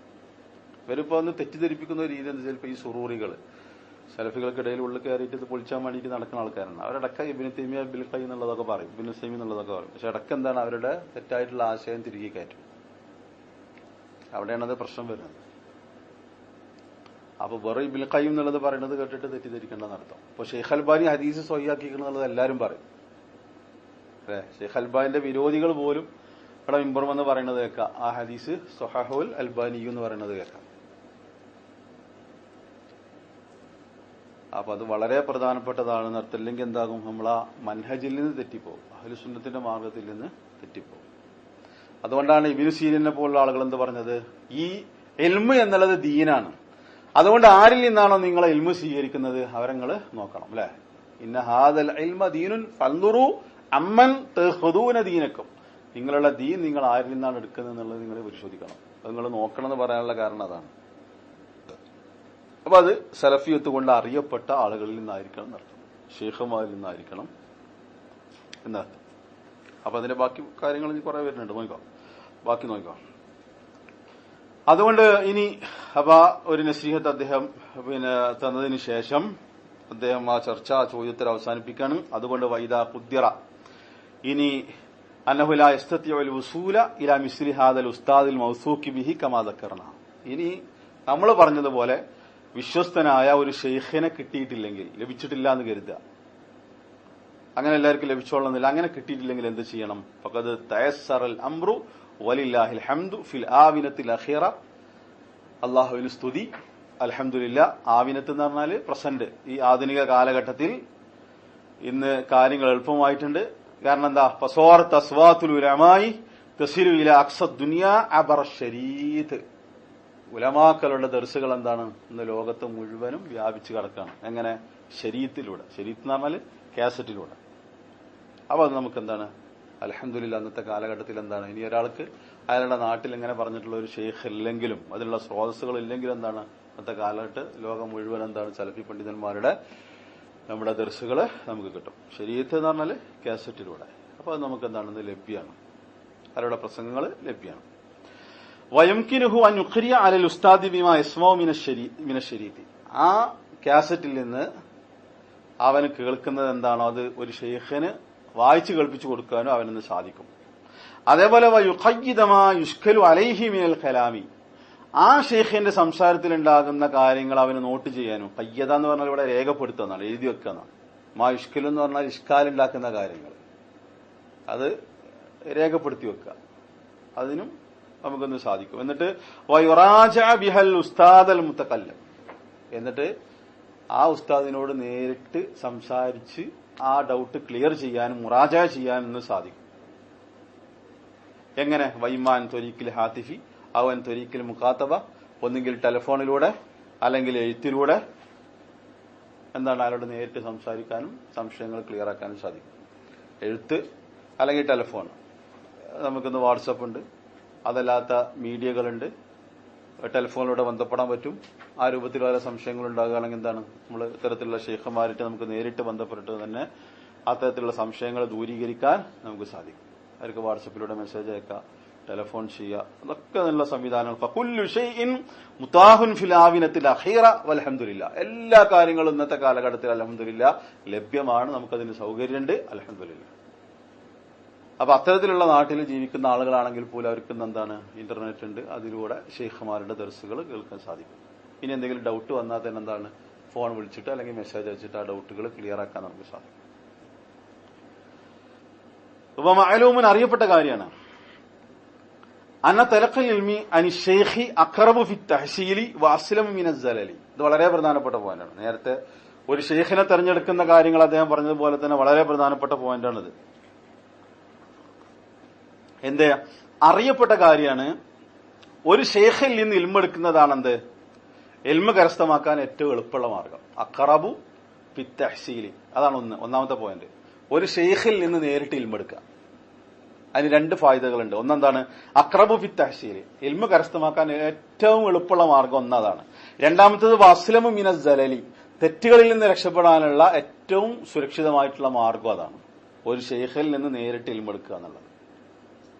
[SPEAKER 1] ഇവരിപ്പോ ഒന്ന് തെറ്റിദ്ധരിപ്പിക്കുന്ന രീതി എന്താ? ചിലപ്പോ ഈ സുറൂറികൾ സലഫികൾക്കിടയിൽ ഉള്ളിൽ കയറിയിട്ട് ഇത് പൊളിച്ചാൻ വേണ്ടിയിട്ട് നടക്കുന്ന ആൾക്കാരാണ്. അവരടക്ക ഇബ്നു തൈമിയ്യ ബിൽ ഖയ്യിം എന്നുള്ളതൊക്കെ പറയും, ഇബ്നു സൈമി എന്നുള്ളതൊക്കെ പറയും. പക്ഷെ അടക്കം എന്താണ്? അവരുടെ തെറ്റായിട്ടുള്ള ആശയം തിരികെ കയറ്റും. അവിടെയാണത് പ്രശ്നം വരുന്നത്. അപ്പൊ വെറും ഇബ്നുൽ ഖയ്യിം എന്നുള്ളത് പറയുന്നത് കേട്ടിട്ട് തെറ്റിദ്ധരിക്കേണ്ടെന്ന് അർത്ഥം. അപ്പൊ ഷെയ്ഖ് അൽബാനി ഹദീസ് സ്വഹിയാക്കിയിട്ടുള്ളത് എല്ലാവരും പറയും, അല്ലെ? ഷെയ്ഖ് അൽബാനിന്റെ വിരോധികൾ പോലും ഇവിടെ മിമ്പറും എന്ന് പറയുന്നത് കേൾക്കാം, ആ ഹദീസ് സ്വഹഹുൽ അൽബാനി എന്ന് പറയുന്നത് കേൾക്കാം. അപ്പൊ അത് വളരെ പ്രധാനപ്പെട്ടതാണെന്ന് അർത്ഥം. ഇല്ലെങ്കിൽ എന്താകും? നമ്മൾ ആ മൻഹജിൽ നിന്ന് തെറ്റിപ്പോകും, അഹ്ലുസുന്നത്തിന്റെ മാർഗത്തിൽ നിന്ന് തെറ്റിപ്പോകും. അതുകൊണ്ടാണ് ഇബ്നു സീരിനെ പോലുള്ള ആളുകൾ എന്ത് പറഞ്ഞത്? ഈ ഇൽമ് എന്നുള്ളത് ദീനാണ്. അതുകൊണ്ട് ആരിൽ നിന്നാണോ നിങ്ങൾ ഇൽമു സ്വീകരിക്കുന്നത് അവരെ നിങ്ങൾ നോക്കണം, അല്ലെ? ഇന്ന ഹാദൽ ഇൽമ ദീനുൻ ഫൻദുറു അമ്മൻ തഖദൂന ദീനക്കും. നിങ്ങളുടെ ദീൻ നിങ്ങൾ ആരിൽ നിന്നാണ് എടുക്കുന്നത് എന്നുള്ളത് നിങ്ങൾ പരിശോധിക്കണം, അത് നിങ്ങൾ നോക്കണം എന്ന് പറയാനുള്ള കാരണം അതാണ്. അപ്പൊ അത് സലഫിയത്ത് കൊണ്ട് അറിയപ്പെട്ട ആളുകളിൽ നിന്നായിരിക്കണം എന്നർത്ഥം, ഷെയ്ഖുമാരിൽ നിന്നായിരിക്കണം എന്നർത്ഥം. അപ്പൊ അതിന്റെ ബാക്കി കാര്യങ്ങൾ കുറെ വരുന്നുണ്ട്, ബാക്കി നോക്കാം. അതുകൊണ്ട് ഇനി അപ്പൊ ഒരു നസീഹത്ത് അദ്ദേഹം തന്നതിന് ശേഷം അദ്ദേഹം ആ ചർച്ച, ആ ചോദ്യത്തിൽ അവസാനിപ്പിക്കാണ്. അതുകൊണ്ട് വൈദാ ഖുദ്ദിറ, ഇനി അന്നഹു ലാ യസ്തതിഉൽ വുസൂല ഇലാ മിസ്ലി ഹാദൽ ഉസ്താദിൽ മൗസൂഖി ബിഹി കമാ ദക്കർന. ഇനി നമ്മൾ പറഞ്ഞതുപോലെ വിശ്വസ്തനായ ഒരു ഷെയ്ഖിനെ കിട്ടിയിട്ടില്ലെങ്കിൽ, ലഭിച്ചിട്ടില്ല എന്ന് കരുതുക, അങ്ങനെ എല്ലാവർക്കും ലഭിച്ചോളുന്നില്ല, അങ്ങനെ കിട്ടിയിട്ടില്ലെങ്കിൽ എന്ത് ചെയ്യണം? ഫഖദ് തയസ്സറൽ അംറു വലില്ലാഹിൽ ഹംദു ഫിൽ ആവിനത്തിൽ അഖീറ. അല്ലാഹുവിന് സ്തുതി, അൽഹംദുലില്ലാ. ആവിനത്ത് എന്ന് പറഞ്ഞാൽ പ്രസന്റ്, ഈ ആധുനിക കാലഘട്ടത്തിൽ ഇന്ന് കാര്യങ്ങൾ എളുപ്പമായിട്ടുണ്ട്. കാരണം എന്താ? ഫസോർ തസ്വാത്തുൽ ഉലമായി തസിലു ഇലാ അഖ്സദ് ദുനിയാ അബറ ശരീത്. ഉലമാക്കളുടെ ദർസുകൾ എന്താണ്? ഇന്ന് ലോകത്ത് മുഴുവനും വ്യാപിച്ചു കിടക്കുകയാണ്. എങ്ങനെ? ശരീഅത്തിലൂടെ. ശരീഅത്ത് എന്ന് പറഞ്ഞാൽ കാസറ്റിലൂടെ. അപ്പൊ അത് നമുക്ക് എന്താണ്? അൽഹംദുലില്ലാ അന്നത്തെ കാലഘട്ടത്തിൽ എന്താണ്, ഇനി ഒരാൾക്ക് അയാളുടെ നാട്ടിൽ ഇങ്ങനെ പറഞ്ഞിട്ടുള്ള ഒരു ഷെയ്ഖ് ഇല്ലെങ്കിലും അതിനുള്ള സ്രോതസ്സുകൾ ഇല്ലെങ്കിലും എന്താണ്, അന്നത്തെ കാലഘട്ടം ലോകം മുഴുവൻ എന്താണ് സലഫി പണ്ഡിതന്മാരുടെ നമ്മുടെ ദർസുകൾ നമുക്ക് കിട്ടും. ശരീഅത്ത് എന്ന് പറഞ്ഞാൽ കാസറ്റിലൂടെ. അപ്പോൾ അത് നമുക്ക് എന്താണെന്ന് ലഭ്യമാണ്, അവരുടെ പ്രസംഗങ്ങൾ ലഭ്യമാണ്. വയംകിനുഹു അൻ യുഖ്രിയ അലൽ ഉസ്താദി ബിമാ യസ്മഉ മിന ശരീഅത്തി. ആ കാസറ്റിൽ നിന്ന് അവന് കേൾക്കുന്നത് എന്താണോ അത് ഒരു ഷെയ്ഖിന് വായിച്ചു കേൾപ്പിച്ചു കൊടുക്കാനും അവനെന്ന് സാധിക്കും. അതേപോലെ വയുഖയ്യിദ മാ യുഷ്കലു അലൈഹി മിനൽ കലാമി. ആ ഷെയ്ഖിന്റെ സംസാരത്തിൽ ഉണ്ടാകുന്ന കാര്യങ്ങൾ അവന് നോട്ട് ചെയ്യാനും. ഖയ്യദ എന്ന് പറഞ്ഞാൽ ഇവിടെ രേഖപ്പെടുത്തുന്നതാണ്, എഴുതി വെക്കുന്ന. മാ യുഷ്കലു എന്ന് പറഞ്ഞാൽ ഇഷ്കാലുണ്ടാക്കുന്ന കാര്യങ്ങൾ അത് രേഖപ്പെടുത്തി വെക്കുക, അതിനും നമുക്കൊന്ന് സാധിക്കും. എന്നിട്ട് വയുറാജ ബിഹൽ ഉസ്താദ് അൽ മുതകല്ലം. എന്നിട്ട് ആ ഉസ്താദിനോട് നേരിട്ട് സംസാരിച്ച് ആ ഡൗട്ട് ക്ലിയർ ചെയ്യാനും മുറാജ ചെയ്യാനും ഇന്ന് സാധിക്കും. എങ്ങനെ? വൈമാൻ ത്വരീഖിൽ ഹാത്തിഫി അവൻ ത്വരീഖിൽ മുഖാത്തബ, ഒന്നുകിൽ ടെലിഫോണിലൂടെ അല്ലെങ്കിൽ എഴുത്തിലൂടെ എന്താണ് അയാളോട് നേരിട്ട് സംസാരിക്കാനും സംശയങ്ങൾ ക്ലിയർ ആക്കാനും സാധിക്കും. എഴുത്ത് അല്ലെങ്കിൽ ടെലിഫോൺ, നമുക്കിന്ന് വാട്സപ്പ് ഉണ്ട്, അതല്ലാത്ത മീഡിയകളുണ്ട്, ടെലിഫോണിലൂടെ ബന്ധപ്പെടാൻ പറ്റും. ആ രൂപത്തിൽ വല്ല സംശയങ്ങൾ ഉണ്ടാകുകയാണെങ്കിൽ എന്താണ് നമ്മൾ ഇത്തരത്തിലുള്ള ഷെയ്ഖുമാരായിട്ട് നമുക്ക് നേരിട്ട് ബന്ധപ്പെട്ടിട്ട് തന്നെ അത്തരത്തിലുള്ള സംശയങ്ങൾ ദൂരീകരിക്കാൻ നമുക്ക് സാധിക്കും. അവർക്ക് വാട്സപ്പിലൂടെ മെസ്സേജ് അയക്കാം, ടെലിഫോൺ ചെയ്യുക, അതൊക്കെ നല്ല സംവിധാനങ്ങൾ. ഫകുല്ലു ഷൈഇൻ മുതാഹുൻ ഫിൽ ആവിനത്തിൽ അഖീറ വൽഹംദുലില്ലാ. എല്ലാ കാര്യങ്ങളും ഇന്നത്തെ കാലഘട്ടത്തിൽ അൽഹംദുലില്ലാ ലഭ്യമാണ്, നമുക്കതിന് സൗകര്യമുണ്ട്, അൽഹംദുലില്ലാ. അപ്പൊ അത്തരത്തിലുള്ള നാട്ടിൽ ജീവിക്കുന്ന ആളുകളാണെങ്കിൽ പോലും അവർക്ക് എന്താണ് ഇന്റർനെറ്റ് ഉണ്ട്, അതിലൂടെ ഷെയ്ഖുമാരുടെ ദർസുകൾ കേൾക്കാൻ സാധിക്കും. ഇനി എന്തെങ്കിലും ഡൗട്ട് വന്നാൽ തന്നെ എന്താണ് ഫോൺ വിളിച്ചിട്ട് അല്ലെങ്കിൽ മെസ്സേജ് അയച്ചിട്ട് ആ ഡൗട്ടുകൾ ക്ലിയർ ആക്കാൻ നമുക്ക് സാധിക്കും. അപ്പൊ മഅലൂമുൻ അറിയപ്പെട്ട കാര്യമാണ് അന്ന തലഖൽ ഇൽമി അനി ഷെയ്ഖി അഖറബു ഫി തഹ്സീലി വഅസ്ലമു മിന സലലി. ഇത് വളരെ പ്രധാനപ്പെട്ട പോയിന്റാണ്. നേരത്തെ ഒരു ഷെയ്ഖിനെ തെരഞ്ഞെടുക്കുന്ന കാര്യങ്ങൾ അദ്ദേഹം പറഞ്ഞതുപോലെ തന്നെ വളരെ പ്രധാനപ്പെട്ട പോയിന്റാണിത്. എന്തേ അറിയപ്പെട്ട കാര്യമാണ്, ഒരു ഷെയ്ഖിൽ നിന്ന് ഇൽമെടുക്കുന്നതാണെന്ത് ഇൽമ കരസ്ഥമാക്കാൻ ഏറ്റവും എളുപ്പമുള്ള മാർഗം. അഖറബു ഫി തഹ്സീലി, അതാണ് ഒന്നാമത്തെ പോയിന്റ്. ഒരു ഷെയ്ഖിൽ നിന്ന് നേരിട്ട് ഇൽമെടുക്കുക. അതിന് രണ്ട് ഫായിദകളുണ്ട്. ഒന്നെന്താണ്? അഖറബു ഫി തഹ്സീലി, ഇൽമ കരസ്ഥമാക്കാൻ ഏറ്റവും എളുപ്പമുള്ള മാർഗം ഒന്നതാണ്. രണ്ടാമത്തേത് വഅസ്ലമു മിന സലലി, തെറ്റുകളിൽ നിന്ന് രക്ഷപ്പെടാനുള്ള ഏറ്റവും സുരക്ഷിതമായിട്ടുള്ള മാർഗം അതാണ്, ഒരു ഷെയ്ഖിൽ നിന്ന് നേരിട്ട് ഇൽമെടുക്കുക എന്നുള്ളത്.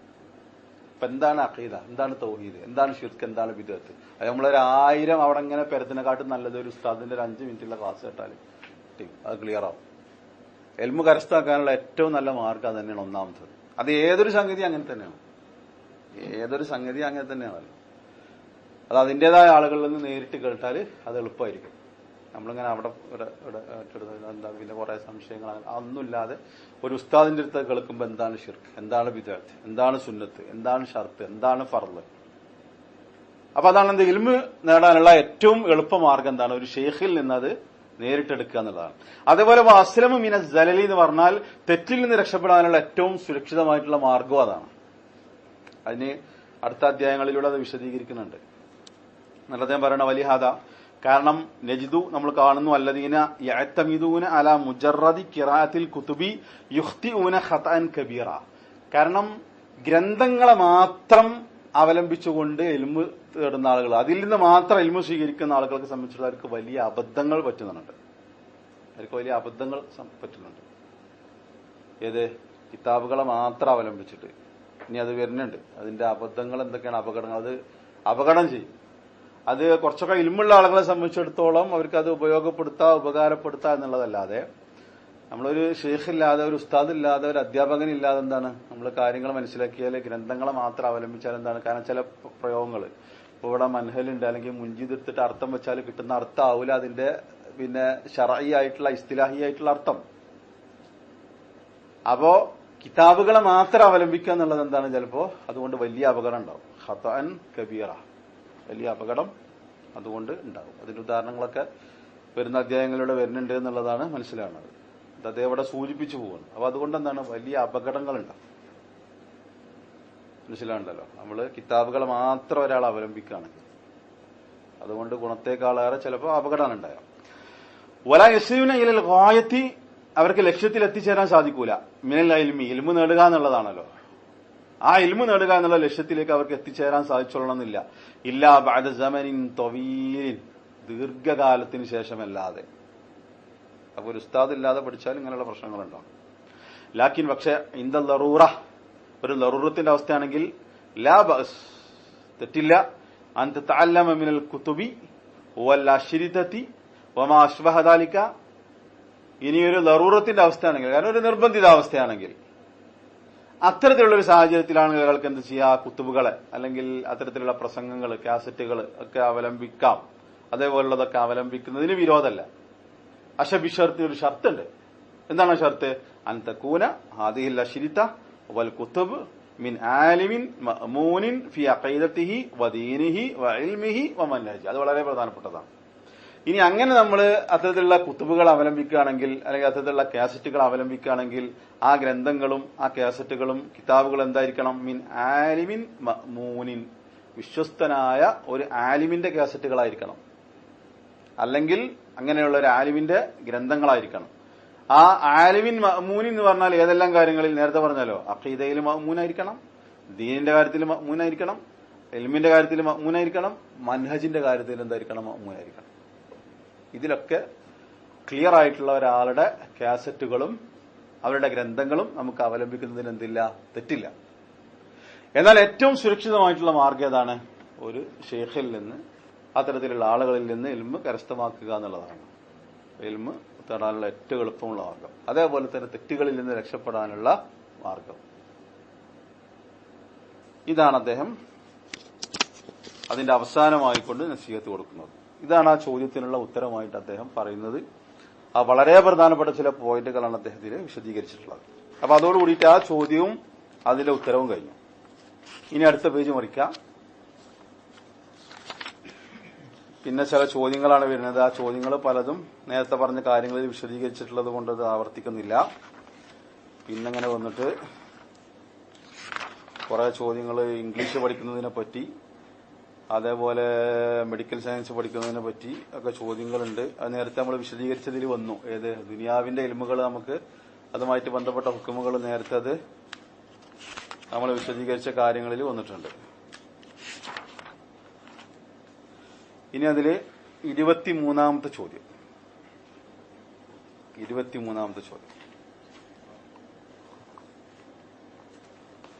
[SPEAKER 1] അപ്പൊ എന്താണ് അഖീദ, എന്താണ് തൗഹീദ്, എന്താണ് ശിർക്ക്, എന്താണ് ബിദ്അത്ത്? അത് നമ്മളൊരു 1000 അവിടെ ഇങ്ങനെ പെരത്തിനെക്കാട്ടും നല്ലത് ഒരു ഉസ്താദിന്റെ ഒരു 5 മിനിറ്റുള്ള ക്ലാസ് കേട്ടാൽ അത് ക്ലിയർ ആവും. ഇൽമു കരസ്ഥമാക്കാനുള്ള ഏറ്റവും നല്ല മാർഗം അത് തന്നെയാണ് ഒന്നാമത്തത്. അത് ഏതൊരു സംഗതി അങ്ങനെ തന്നെയാണ്, ഏതൊരു സംഗതി അങ്ങനെ തന്നെയാണല്ലോ. അത് അതിൻ്റെതായ ആളുകളിൽ നിന്ന് നേരിട്ട് കേട്ടാൽ അത് എളുപ്പമായിരിക്കും. നമ്മളിങ്ങനെ അവിടെ എന്താ പിന്നെ കുറെ സംശയങ്ങൾ അതൊന്നുമില്ലാതെ ഒരു ഉസ്താദിന്റെ അടുത്ത് കേൾക്കുമ്പോൾ എന്താണ് ശിർക്ക്, എന്താണ് ബിദ്അത്ത്, എന്താണ് സുന്നത്ത്, എന്താണ് ഷർത്ത്, എന്താണ് ഫർള്. അപ്പൊ അതാണ് എന്ത് ഇൽമ് നേടാനുള്ള ഏറ്റവും എളുപ്പമാർഗം എന്താണ്, ഒരു ഷെയ്ഖിൽ നിന്ന് അത് നേരിട്ടെടുക്കുക എന്നുള്ളതാണ്. അതേപോലെ വഅസ്ലമു മിന സലലി എന്ന് പറഞ്ഞാൽ തെറ്റിൽ നിന്ന് രക്ഷപ്പെടാനുള്ള ഏറ്റവും സുരക്ഷിതമായിട്ടുള്ള മാർഗം അതാണ്. അതിന് അടുത്ത അധ്യായങ്ങളിലൂടെ അത് വിശദീകരിക്കുന്നുണ്ട്. എന്നിട്ട് അദ്ദേഹം പറയണ വലിഹാദ, കാരണം നജിദു നമ്മൾ കാണുന്നു അല്ലദീന യഅ്തമിദൂന അലാ മുജറദി ഖിറാഅത്തിൽ കുതുബി യുഖ്തിഊന ഖതഅൻ കബീറ. കാരണം ഗ്രന്ഥങ്ങളെ മാത്രം അവലംബിച്ചുകൊണ്ട് ഇൽമു തേടുന്ന ആളുകൾ, അതിൽ നിന്ന് മാത്രം ഇൽമു സ്വീകരിക്കുന്ന ആളുകൾക്ക് സംബന്ധിച്ചിടത്തോളം അവർക്ക് വലിയ അബദ്ധങ്ങൾ പറ്റുന്നുണ്ട്. അവർക്ക് വലിയ അബദ്ധങ്ങൾ പറ്റുന്നുണ്ട്. ഏത് കിതാബുകളെ മാത്രം അവലംബിച്ചിട്ട്. ഇനി അത് വരുന്നുണ്ട്, അതിന്റെ അബദ്ധങ്ങൾ എന്തൊക്കെയാണ്, അപകടങ്ങൾ, അത് അപകടം ചെയ്യും. അത് കുറച്ചൊക്കെ ഇൽമുള്ള ആളുകളെ സംബന്ധിച്ചിടത്തോളം അവർക്ക് അത് ഉപകാരപ്പെടുത്തുക എന്നുള്ളതല്ലാതെ നമ്മളൊരു ഷെയ്ഖില്ലാതെ, ഒരു ഉസ്താദില്ലാതെ, ഒരു അധ്യാപകനില്ലാതെ എന്താണ് നമ്മൾ കാര്യങ്ങൾ മനസ്സിലാക്കിയാൽ ഗ്രന്ഥങ്ങളെ മാത്രം അവലംബിച്ചാൽ എന്താണ്, കാരണം ചില പ്രയോഗങ്ങൾ ഇപ്പോൾ ഇവിടെ മൻഹലുണ്ട് അല്ലെങ്കിൽ മുൻജിദ് എടുത്തിട്ട് അർത്ഥം വെച്ചാൽ കിട്ടുന്ന അർത്ഥം ആവില്ല അതിന്റെ പിന്നെ ശർഈ ആയിട്ടുള്ള ഇസ്തിലാഹി ആയിട്ടുള്ള അർത്ഥം. അപ്പോ കിതാബുകളെ മാത്രം അവലംബിക്കുക എന്നുള്ളത് എന്താണ്, ചിലപ്പോ അതുകൊണ്ട് വലിയ അപകടം ഉണ്ടാവും. ഖതഅൻ കബീറ, വലിയ അപകടം അതുകൊണ്ട് ഉണ്ടാകും. അതിന്റെ ഉദാഹരണങ്ങളൊക്കെ വരുന്ന അധ്യായങ്ങളിലൂടെ വരുന്നുണ്ട് എന്നുള്ളതാണ് മനസ്സിലാവുന്നത്. അദ്ദേഹം ഇവിടെ സൂചിപ്പിച്ചു പോകുന്നു. അപ്പൊ അതുകൊണ്ട് എന്താണ് വലിയ അപകടങ്ങൾ ഉണ്ടാവും. മനസ്സിലാവുണ്ടല്ലോ, നമ്മള് കിതാബുകളെ മാത്രം ഒരാൾ അവലംബിക്കുകയാണെങ്കിൽ അതുകൊണ്ട് ഗുണത്തേക്കാളേറെ ചിലപ്പോൾ അപകടമാണ് ഉണ്ടാകാം. വലാ യസ്ലൂന ഇലൽ ഗായത്തി അവർക്ക് ലക്ഷ്യത്തിൽ എത്തിച്ചേരാൻ സാധിക്കൂല. മിനൽ ഇൽമി, ഇൽമു നേടുക എന്നുള്ളതാണല്ലോ. ആ ഇൽമു നേടുക എന്നുള്ള ലക്ഷ്യത്തിലേക്ക് അവർക്ക് എത്തിച്ചേരാൻ സാധിച്ചോളണമെന്നില്ല. ഇല്ലാ ബഅദ സമനിൻ തവീലിൻ, ദീർഘകാലത്തിന് ശേഷമല്ലാതെ. അപ്പൊ ഒരു ഉസ്താദ് ഇല്ലാതെ പഠിച്ചാൽ ഇങ്ങനെയുള്ള പ്രശ്നങ്ങളുണ്ടാവും. ലാക്കിൻ പക്ഷെ ഇന്ദ ലറൂറ, ഒരു ലറൂറത്തിന്റെ അവസ്ഥയാണെങ്കിൽ ലാ ബഅസ്, തെറ്റില്ല. അൻ തതഅല്ലമ മിനൽ കുതുബി വൽ അശ്രിതതി വമാ അശ്ബഹ ദാലിക. ഇനിയൊരു ലറൂറത്തിന്റെ അവസ്ഥയാണെങ്കിൽ, കാരണം ഒരു നിർബന്ധിത അവസ്ഥയാണെങ്കിൽ, അത്തരത്തിലുള്ള ഒരു സാഹചര്യത്തിലാണെങ്കിൽ ഒരാൾക്ക് എന്ത് ചെയ്യാം, കുത്തുബുകളെ അല്ലെങ്കിൽ അത്തരത്തിലുള്ള പ്രസംഗങ്ങൾ, കാസറ്റുകൾ ഒക്കെ അവലംബിക്കാം. അതേപോലുള്ളതൊക്കെ അവലംബിക്കുന്നതിന് വിരോധമല്ല. അഷബിഷർത്തിന് ഒരു ഷർത്തുണ്ട്. എന്താണ് ഷർത്ത്? അൻതകൂന ഹാദിഹിൽ അശ്രിത വൽ കുതുബ് മിൻ ആലിമിൻ മഅമൂനിൻ ഫി അഖീദതിഹി വദീനിഹി വഇൽമിഹി വമൻഹജി. അത് വളരെ പ്രധാനപ്പെട്ടതാണ്. ഇനി അങ്ങനെ നമ്മൾ അത്തരത്തിലുള്ള കുത്തുബുകൾ അവലംബിക്കുകയാണെങ്കിൽ, അല്ലെങ്കിൽ അത്തരത്തിലുള്ള കാസറ്റുകൾ അവലംബിക്കുകയാണെങ്കിൽ, ആ ഗ്രന്ഥങ്ങളും ആ കാസറ്റുകളും കിതാബുകളും എന്തായിരിക്കണം? മിൻ ആലിമിൻ മഅമൂനിൻ, വിശ്വസ്തനായ ഒരു ആലിമിന്റെ കാസറ്റുകളായിരിക്കണം, അല്ലെങ്കിൽ അങ്ങനെയുള്ള ഒരു ആലിമിന്റെ ഗ്രന്ഥങ്ങളായിരിക്കണം. ആ ആലിമിൻ മഅമൂനിൻ എന്ന് പറഞ്ഞാൽ ഏതെല്ലാം കാര്യങ്ങളിൽ? നേരത്തെ പറഞ്ഞല്ലോ, അഖീദയിൽ മഅമൂനായിരിക്കണം, ദീനിന്റെ കാര്യത്തിൽ മഅമൂനായിരിക്കണം, ഇൽമിന്റെ കാര്യത്തിൽ മഅമൂനായിരിക്കണം, മൻഹജിന്റെ കാര്യത്തിൽ എന്തായിരിക്കണം? മഅമൂനായിരിക്കണം. ഇതിലൊക്കെ ക്ലിയർ ആയിട്ടുള്ള ഒരാളുടെ കാസറ്റുകളും അവരുടെ ഗ്രന്ഥങ്ങളും നമുക്ക് അവലംബിക്കുന്നതിന് എന്തില്ല, തെറ്റില്ല. എന്നാൽ ഏറ്റവും സുരക്ഷിതമായിട്ടുള്ള മാർഗം ഏതാണ്? ഒരു ഷെയ്ഖിൽ നിന്ന്, അത്തരത്തിലുള്ള ആളുകളിൽ നിന്ന് ഇൽമ് കരസ്ഥമാക്കുക എന്നുള്ളതാണ്. ഇൽമ് തേടാനുള്ള ഏറ്റവും എളുപ്പമുള്ള മാർഗം. അതേപോലെ തന്നെ തെറ്റുകളിൽ നിന്ന് രക്ഷപ്പെടാനുള്ള മാർഗം. ഇതാണ് അദ്ദേഹം അതിന്റെ അവസാനമായിക്കൊണ്ട് നസീഹത്ത് കൊടുക്കുന്നത്. ഇതാണ് ആ ചോദ്യത്തിനുള്ള ഉത്തരമായിട്ട് അദ്ദേഹം പറയുന്നത്. ആ വളരെ പ്രധാനപ്പെട്ട ചില പോയിന്റുകളാണ് അദ്ദേഹത്തിന് വിശദീകരിച്ചിട്ടുള്ളത്. അപ്പൊ അതോടുകൂടിയിട്ട് ആ ചോദ്യവും അതിന്റെ ഉത്തരവും കഴിഞ്ഞു. ഇനി അടുത്ത പേജ് മറിക്കാം. പിന്നെ ചില ചോദ്യങ്ങളാണ് വരുന്നത്. ആ ചോദ്യങ്ങൾ പലതും നേരത്തെ പറഞ്ഞ കാര്യങ്ങളിൽ വിശദീകരിച്ചിട്ടുള്ളത് കൊണ്ട് അത് ആവർത്തിക്കുന്നില്ല. പിന്നങ്ങനെ വന്നിട്ട് കുറെ ചോദ്യങ്ങൾ ഇംഗ്ലീഷ് പഠിക്കുന്നതിനെ പറ്റി, അതേപോലെ മെഡിക്കൽ സയൻസ് പഠിക്കുന്നതിനെ പറ്റി ഒക്കെ ചോദ്യങ്ങളുണ്ട്. അത് നേരത്തെ നമ്മൾ വിശദീകരിച്ചതിൽ വന്നു. ഏത് ദുനിയാവിന്റെ ഇൽമുകൾ, നമുക്ക് അതുമായിട്ട് ബന്ധപ്പെട്ട ഹുക്കുമുകൾ നേരത്തെ അത് നമ്മൾ വിശദീകരിച്ച കാര്യങ്ങളിൽ വന്നിട്ടുണ്ട്. ഇനി അതില് 23-ാമത്തെ ചോദ്യം. 23-ാമത്തെ ചോദ്യം,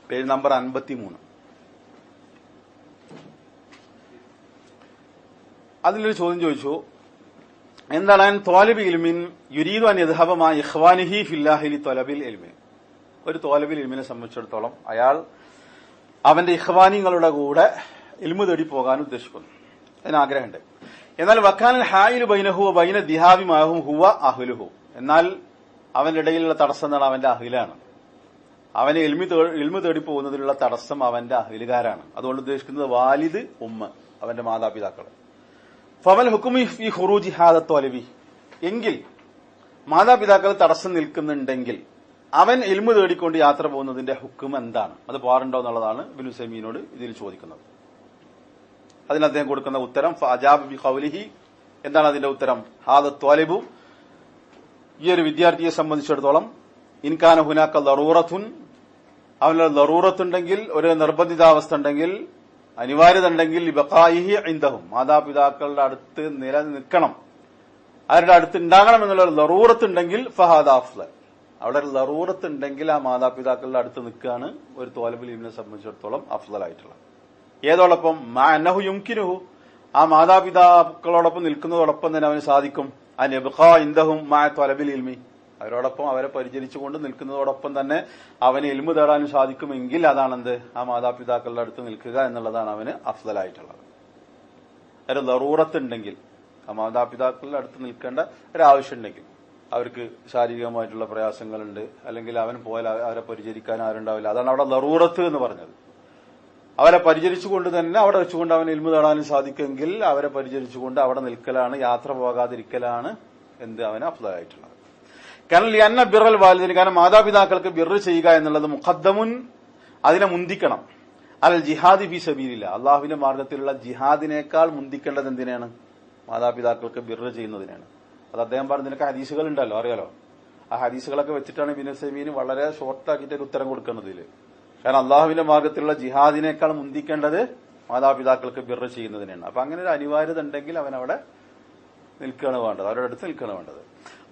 [SPEAKER 1] പേജ് നമ്പർ 53. അതിലൊരു ചോദ്യം ചോദിച്ചു, എന്താണ് ത്വാലിബ് ഇൽമിൻ യുരീദു അൻ യദ്ഹബ മാ ഇഖ്വാനിഹി ഫില്ലാഹി ലി ത്വലബിൽ ഇൽമി. ഒരു ത്വാലിബിൽ ഇൽമിനെ സംബന്ധിച്ചിടത്തോളം അയാൾ അവന്റെ ഇഖ്വാനികളുടെ കൂടെ ഇൽമു തേടി പോകാൻ ഉദ്ദേശിക്കുന്നു, അതിനാഗ്രഹമുണ്ട്. എന്നാൽ വക്കാനൽ ഹായിലു ബൈനഹു ബൈന ദിഹാബി മാഹും ഹുവ അഹ്ലുഹു. എന്നാൽ അവന്റെ ഇടയിലുള്ള തടസ്സം എന്താണ്? അവന്റെ അഹ്ലാണ്. അവന് ഇൽമു തേടി പോകുന്നതിലുള്ള തടസ്സം അവന്റെ അഹ്ലുകാരാണ്. അതുകൊണ്ട് ഉദ്ദേശിക്കുന്നത് വാലിദ്, ഉമ്മ, അവന്റെ മാതാപിതാക്കൾ. ഫമൽ ഹുക്കുമി ഫി ഖുറൂജി ഹാദ ത്വലബി. എങ്കിൽ മാതാപിതാക്കൾ തടസ്സം നിൽക്കുന്നുണ്ടെങ്കിൽ അവൻ ഇൽമു തേടിക്കൊണ്ട് യാത്ര പോകുന്നതിന്റെ ഹുക്കും എന്താണ്? അത് പാടുണ്ടോ എന്നുള്ളതാണ് ഇബ്നു ഉസൈമീനോട് ഇതിൽ ചോദിക്കുന്നത്. അതിന് അദ്ദേഹം കൊടുക്കുന്ന ഉത്തരം ഫഅജാബ ബി ഖൗലിഹി. എന്താണ് അതിന്റെ ഉത്തരം? ഹാദ ത്വലബു, ഈ ഒരു വിദ്യാർത്ഥിയെ സംബന്ധിച്ചിടത്തോളം, ഇൻകാന ഹുനാക ലറൂറത്തുൻ, അവന് ലറൂറത്തുണ്ടെങ്കിൽ, ഒരു നിർബന്ധിതാവസ്ഥ ഉണ്ടെങ്കിൽ, അനിവാര്യത ഉണ്ടെങ്കിൽ, ബഖായിഹി ഇൻദഹും, മാതാപിതാക്കളുടെ അടുത്ത് നിലനിൽക്കണം, അവരുടെ അടുത്ത് ഉണ്ടാകണം എന്നുള്ള ലറൂറത്ത് ഉണ്ടെങ്കിൽ ഫഹാദ അഫ്ളൽ. അവിടെ ഒരു ലറൂറത്ത് ഉണ്ടെങ്കിൽ ആ മാതാപിതാക്കളുടെ അടുത്ത് നിൽക്കുകയാണ് ഒരു ത്വാലിബുൽ ഇൽമിനെ സംബന്ധിച്ചിടത്തോളം അഫ്ളലായിട്ടുള്ളത്. ഏതോടൊപ്പം അന്നഹു യുംകിനുഹു, ആ മാതാപിതാക്കളോടൊപ്പം നിൽക്കുന്നതോടൊപ്പം തന്നെ അവന് സാധിക്കും അൻ യബ്ഖാ ഇൻദഹും മഅ ത്വലബിൽ ഇൽമി, അവരോടൊപ്പം അവരെ പരിചരിച്ചുകൊണ്ട് നിൽക്കുന്നതോടൊപ്പം തന്നെ അവന് ഇൽമു തേടാനും സാധിക്കുമെങ്കിൽ അതാണെന്ത്? ആ മാതാപിതാക്കളുടെ അടുത്ത് നിൽക്കുക എന്നുള്ളതാണ് അവന് അഫ്ളലായിട്ടുള്ളത്. ഒരു ലറൂറത്ത് ഉണ്ടെങ്കിൽ, ആ മാതാപിതാക്കളുടെ അടുത്ത് നിൽക്കേണ്ട ഒരാവശ്യം ഉണ്ടെങ്കിൽ, അവർക്ക് ശാരീരികമായിട്ടുള്ള പ്രയാസങ്ങളുണ്ട്, അല്ലെങ്കിൽ അവൻ പോയാൽ അവരെ പരിചരിക്കാൻ ആരുണ്ടാവില്ല, അതാണ് അവിടെ ലറൂറത്ത് എന്ന് പറഞ്ഞത്. അവരെ പരിചരിച്ചുകൊണ്ട് തന്നെ അവിടെ വെച്ചുകൊണ്ട് അവന് ഇൽമു തേടാനും സാധിക്കുമെങ്കിൽ അവരെ പരിചരിച്ചുകൊണ്ട് അവിടെ നിൽക്കലാണ്, യാത്ര പോകാതിരിക്കലാണ് എന്ത്? അവന് അഫ്ളലായിട്ടുള്ളത്. കാരണം ലിഅന്ന ബിറൽ വാലിദിന്, കാരണം മാതാപിതാക്കൾക്ക് ബിർ ചെയ്യുക എന്നുള്ളത് മുഖദ്ദമുൻ, അതിനെ മുന്തിക്കണം, അൽ ജിഹാദി ഫീ സബീലില്ലാഹ്, അള്ളാഹുവിന്റെ മാർഗത്തിലുള്ള ജിഹാദിനേക്കാൾ മുന്തിക്കേണ്ടത് എന്തിനാണ്? മാതാപിതാക്കൾക്ക് ബിർ ചെയ്യുന്നതിനാണ്. അത് അദ്ദേഹം പറഞ്ഞതിനൊക്കെ ഹദീസുകൾ ഉണ്ടല്ലോ, അറിയാലോ. ആ ഹദീസുകളൊക്കെ വെച്ചിട്ടാണ് ഇബ്നു ഉസൈമീൻ വളരെ ഷോർട്ടാക്കിയിട്ട് ഒരു ഉത്തരം കൊടുക്കുന്നത് ഇതില്. കാരണം അള്ളാഹുവിന്റെ മാർഗത്തിലുള്ള ജിഹാദിനേക്കാൾ മുന്തിക്കേണ്ടത് മാതാപിതാക്കൾക്ക് ബിർറ് ചെയ്യുന്നതിനാണ്. അപ്പൊ അങ്ങനെ ഒരു അനിവാര്യത ഉണ്ടെങ്കിൽ അവൻ അവിടെ നിൽക്കുകയാണ് വേണ്ടത്, അവരുടെ അടുത്ത് നിൽക്കുകയാണ് വേണ്ടത്.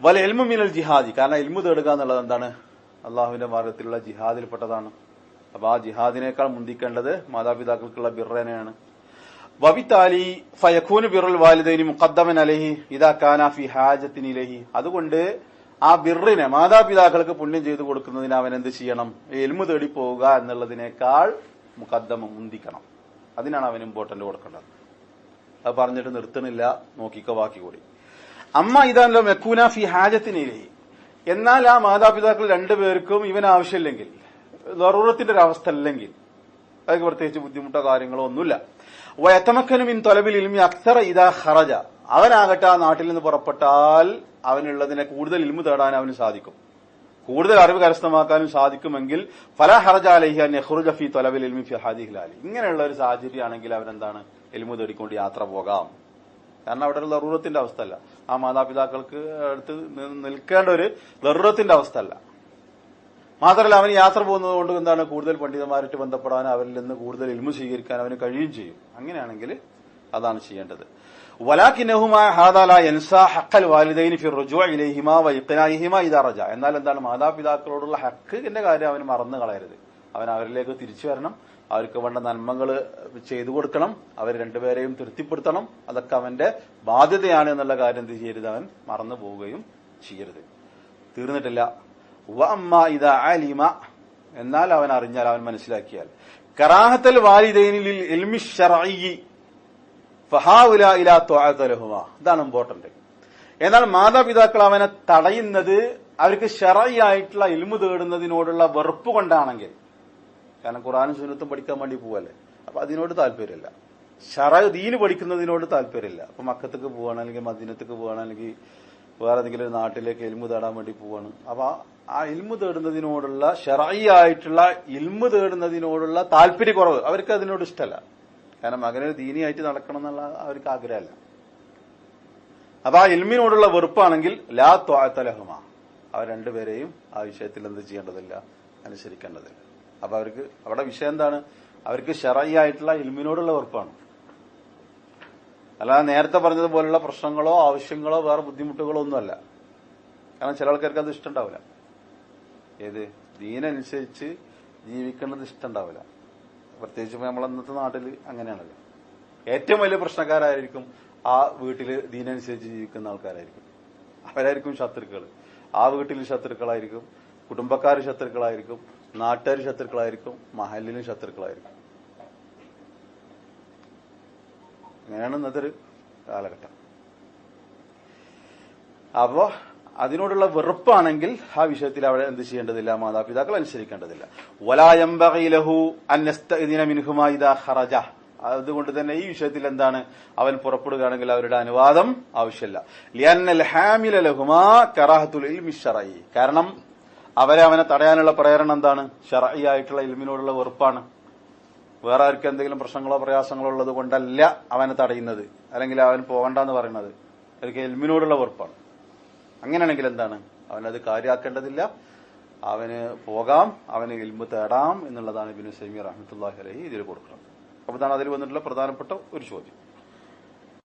[SPEAKER 1] വല ഇൽമു മിനൽ ജിഹാദി, കാരണം ഇൽമു തേടുക എന്നുള്ളത് എന്താണ്? അള്ളാഹുവിന്റെ മാർഗത്തിലുള്ള ജിഹാദിൽപ്പെട്ടതാണ്. അപ്പൊ ആ ജിഹാദിനേക്കാൾ മുന്തിക്കേണ്ടത് മാതാപിതാക്കൾക്കുള്ള ബിർറനെയാണ്. വബിത്താലി ഫയഖൂനു ബിറുൽ വാലിദൈനി മുഖദ്ദമൻ അലൈഹി ഇദാ കാന ഫി ഹാജത്തിൻ ഇലൈഹി. അതുകൊണ്ട് ആ ബിറിനെ മാതാപിതാക്കൾക്ക് പുണ്യം ചെയ്തു കൊടുക്കുന്നതിന് അവൻ എന്ത് ചെയ്യണം? ഇൽമു തേടി പോവുക എന്നുള്ളതിനേക്കാൾ മുഖദ്ദമം മുന്തിക്കണം. അതിനാണ് അവൻ ഇമ്പോർട്ടന്റ് കൊടുക്കേണ്ടത്. അത് പറഞ്ഞിട്ട് നിർത്തണില്ല, നോക്കിക്കോ ബാക്കി കൂടി. അമ്മ ഇതാണല്ലോ മെക്കൂന ഫി ഹാജത്തിനിലേ. എന്നാൽ ആ മാതാപിതാക്കൾ രണ്ടുപേർക്കും ഇവൻ ആവശ്യമില്ലെങ്കിൽ, ദറൂറത്തിന്റെ ഒരു അവസ്ഥ അല്ലെങ്കിൽ, അതൊക്കെ പ്രത്യേകിച്ച് ബുദ്ധിമുട്ടോ കാര്യങ്ങളോ ഒന്നുമില്ല. വയത്തമക്കനും ഇൻ തൊലബിൽ ഇൽമി അക്സറ ഇദാ ഖറജ, അവനാകട്ടെ ആ നാട്ടിൽ നിന്ന് പുറപ്പെട്ടാൽ അവനുള്ളതിനെ കൂടുതൽ ഇൽമു തേടാൻ അവന് സാധിക്കും, കൂടുതൽ അറിവ് കരസ്ഥമാക്കാനും സാധിക്കുമെങ്കിൽ ഫലാ ഹറജ അലൈഹി അൻ യഖ്റുജ ഫീ തൊലബിൽ ഇൽമി ഫി ഹാദിഹിൽ ഹാലി. ഇങ്ങനെയുള്ള ഒരു സാഹചര്യമാണെങ്കിൽ അവനെന്താണ്? ഇൽമു തേടിക്കൊണ്ട് യാത്ര പോകാം. കാരണം അവിടെ ഒരു ദറൂറത്തിന്റെ അവസ്ഥ അല്ല, ആ മാതാപിതാക്കൾക്ക് അടുത്ത് നിൽക്കേണ്ട ഒരു ദറൂറത്തിന്റെ അവസ്ഥ അല്ല. മാത്രമല്ല അവന് യാത്ര പോകുന്നത് കൊണ്ട് എന്താണ്? കൂടുതൽ പണ്ഡിതന്മാരായിട്ട് ബന്ധപ്പെടാൻ, അവരിൽ നിന്ന് കൂടുതൽ ഇൽമു സ്വീകരിക്കാൻ അവന് കഴിയുകയും ചെയ്യും. അങ്ങനെയാണെങ്കിൽ അതാണ് ചെയ്യേണ്ടത്. വലാകിന്നഹുമാ ഹാദാ ലാ യൻസാ ഹഖൽ വാലിദൈനി ഫി റുജൂഇ ഇലൈഹിമാ വഇഖ്നാഇഹിമാ ഇദാ റജ. എന്നാൽ എന്താണ്? മാതാപിതാക്കളോടുള്ള ഹക്കിന്റെ കാര്യം അവന് മറന്നു കളയരുത്. അവൻ അവരിലേക്ക് തിരിച്ചു വരണം, അവർക്ക് വേണ്ട നന്മകൾ ചെയ്തു കൊടുക്കണം, അവർ രണ്ടുപേരെയും തൃപ്തിപ്പെടുത്തണം. അതൊക്കെ അവന്റെ ബാധ്യതയാണ് എന്നുള്ള കാര്യം എന്ത് ചെയ്യരുത്? അവൻ മറന്നു പോവുകയും ചെയ്യരുത്. തീർന്നിട്ടില്ല. വഅമ്മ ഇദാ അലിമ, എന്നാൽ അവൻ അറിഞ്ഞാൽ, അവൻ മനസ്സിലാക്കിയാൽ, കറാഹത്തൽ വാലിദൈനി ലിൽ ഇൽമി ശർഈ ഫഹാഉലാ ഇലാ തുഅത ലഹുമാ. ഇതാണ് ഇമ്പോർട്ടന്റ്. എന്നാൽ മാതാപിതാക്കൾ അവനെ തടയുന്നത് അവർക്ക് ശർഈ ആയിട്ടുള്ള ഇൽമു തേടുന്നതിനോടുള്ള വെറുപ്പ് കൊണ്ടാണെങ്കിൽ, കാരണം ഖുർആനും സുന്നത്തും പഠിക്കാൻ വേണ്ടി പോവല്ലേ, അപ്പൊ അതിനോട് താല്പര്യമില്ല. ശർഈ ദീന് പഠിക്കുന്നതിനോട് താല്പര്യമില്ല. അപ്പൊ മക്കത്തേക്ക് പോവാണ്, അല്ലെങ്കിൽ മദീനത്തേക്ക് പോവാണ്, അല്ലെങ്കിൽ വേറെ ഏതെങ്കിലും ഒരു നാട്ടിലേക്ക് ഇൽമു തേടാൻ വേണ്ടി പോവാണ്. അപ്പൊ ആ ഇൽമു തേടുന്നതിനോടുള്ള ശർഈ ആയിട്ടുള്ള ഇൽമു തേടുന്നതിനോടുള്ള താല്പര്യക്കുറവ് അവർക്ക് അതിനോട് ഇഷ്ടമല്ല. കാരണം മകനൊരു ദീനിയായിട്ട് നടക്കണം എന്നുള്ള അവർക്ക് ആഗ്രഹമല്ല. അപ്പൊ ആ ഇൽമിനോടുള്ള വെറുപ്പാണെങ്കിൽ ലാ തുഅത ലഹുമാ, അവർ രണ്ടുപേരെയും ആ വിഷയത്തിൽ എന്ത് ചെയ്യേണ്ടതില്ല? അനുസരിക്കേണ്ടതില്ല. അപ്പൊ അവർക്ക് അവിടെ വിഷയം എന്താണ്? അവർക്ക് ശർഈ ആയിട്ടുള്ള ഇൽമിനോടുള്ള വെറുപ്പാണ്. അല്ലാതെ നേരത്തെ പറഞ്ഞതുപോലുള്ള പ്രശ്നങ്ങളോ ആവശ്യങ്ങളോ വേറെ ബുദ്ധിമുട്ടുകളോ ഒന്നുമല്ല. കാരണം ചില ആൾക്കാർക്ക് അത് ഇഷ്ടമുണ്ടാവില്ല. ഏത് ദീനനുസരിച്ച് ജീവിക്കുന്നത് ഇഷ്ടമുണ്ടാവില്ല. പ്രത്യേകിച്ച് നമ്മളെ ഇന്നത്തെ നാട്ടിൽ അങ്ങനെയാണല്ലോ. ഏറ്റവും വലിയ പ്രശ്നക്കാരായിരിക്കും ആ വീട്ടിൽ ദീനനുസരിച്ച് ജീവിക്കുന്ന ആൾക്കാരായിരിക്കും. അവരായിരിക്കും ശത്രുക്കൾ. ആ വീട്ടിൽ ശത്രുക്കളായിരിക്കും, കുടുംബക്കാർ ശത്രുക്കളായിരിക്കും, നാട്ടുകാർ ശത്രുക്കളായിരിക്കും, മഹല്ലിലും ശത്രുക്കളായിരിക്കും. അങ്ങനെയാണ് ഇന്നത്തെ ഒരു കാലഘട്ടം. അപ്പോ അതിനോടുള്ള വെറുപ്പാണെങ്കിൽ ആ വിഷയത്തിൽ അവിടെ എന്ത് ചെയ്യേണ്ടതില്ല? മാതാപിതാക്കൾ അനുസരിക്കേണ്ടതില്ല. വലാ യംബഗി ലഹു അൻ യസ്തഇദിന മിൻഹുമാ ഇദാ ഖറജ. അതുകൊണ്ട് തന്നെ ഈ വിഷയത്തിൽ എന്താണ്? അവൻ പുറപ്പെടുകയാണെങ്കിൽ അവരുടെ അനുവാദം ആവശ്യമില്ല. ലിഅന്നൽ ഹാമില ലഹുമാ കറാഹത്തുൽ ഇൽമി ശർഈ. കാരണം അവനെ തടയാനുള്ള പ്രേരണ എന്താണ്? ശർഈ ആയിട്ടുള്ള ഇൽമിനോടുള്ള വെറുപ്പാണ്. വേറെ ആർക്ക് എന്തെങ്കിലും പ്രശ്നങ്ങളോ പ്രയാസങ്ങളോ ഉള്ളത് കൊണ്ടല്ല അവനെ തടയുന്നത്, അല്ലെങ്കിൽ അവൻ പോകണ്ടെന്ന് പറയുന്നത്. അവർക്ക് ഇൽമിനോടുള്ള വെറുപ്പാണ്. അങ്ങനെയാണെങ്കിൽ എന്താണ്? അവനത് കാര്യമാക്കേണ്ടതില്ല, അവന് പോകാം, അവന് ഇൽമു തേടാം എന്നുള്ളതാണ് ഇബ്നു ഉസൈമീൻ റഹ്മത്തുള്ളാഹി അലൈഹി ഇതിൽ കൊടുക്കുന്നത്. അപ്പൊ ഇതാണ് അതിൽ വന്നിട്ടുള്ള പ്രധാനപ്പെട്ട ഒരു ചോദ്യം.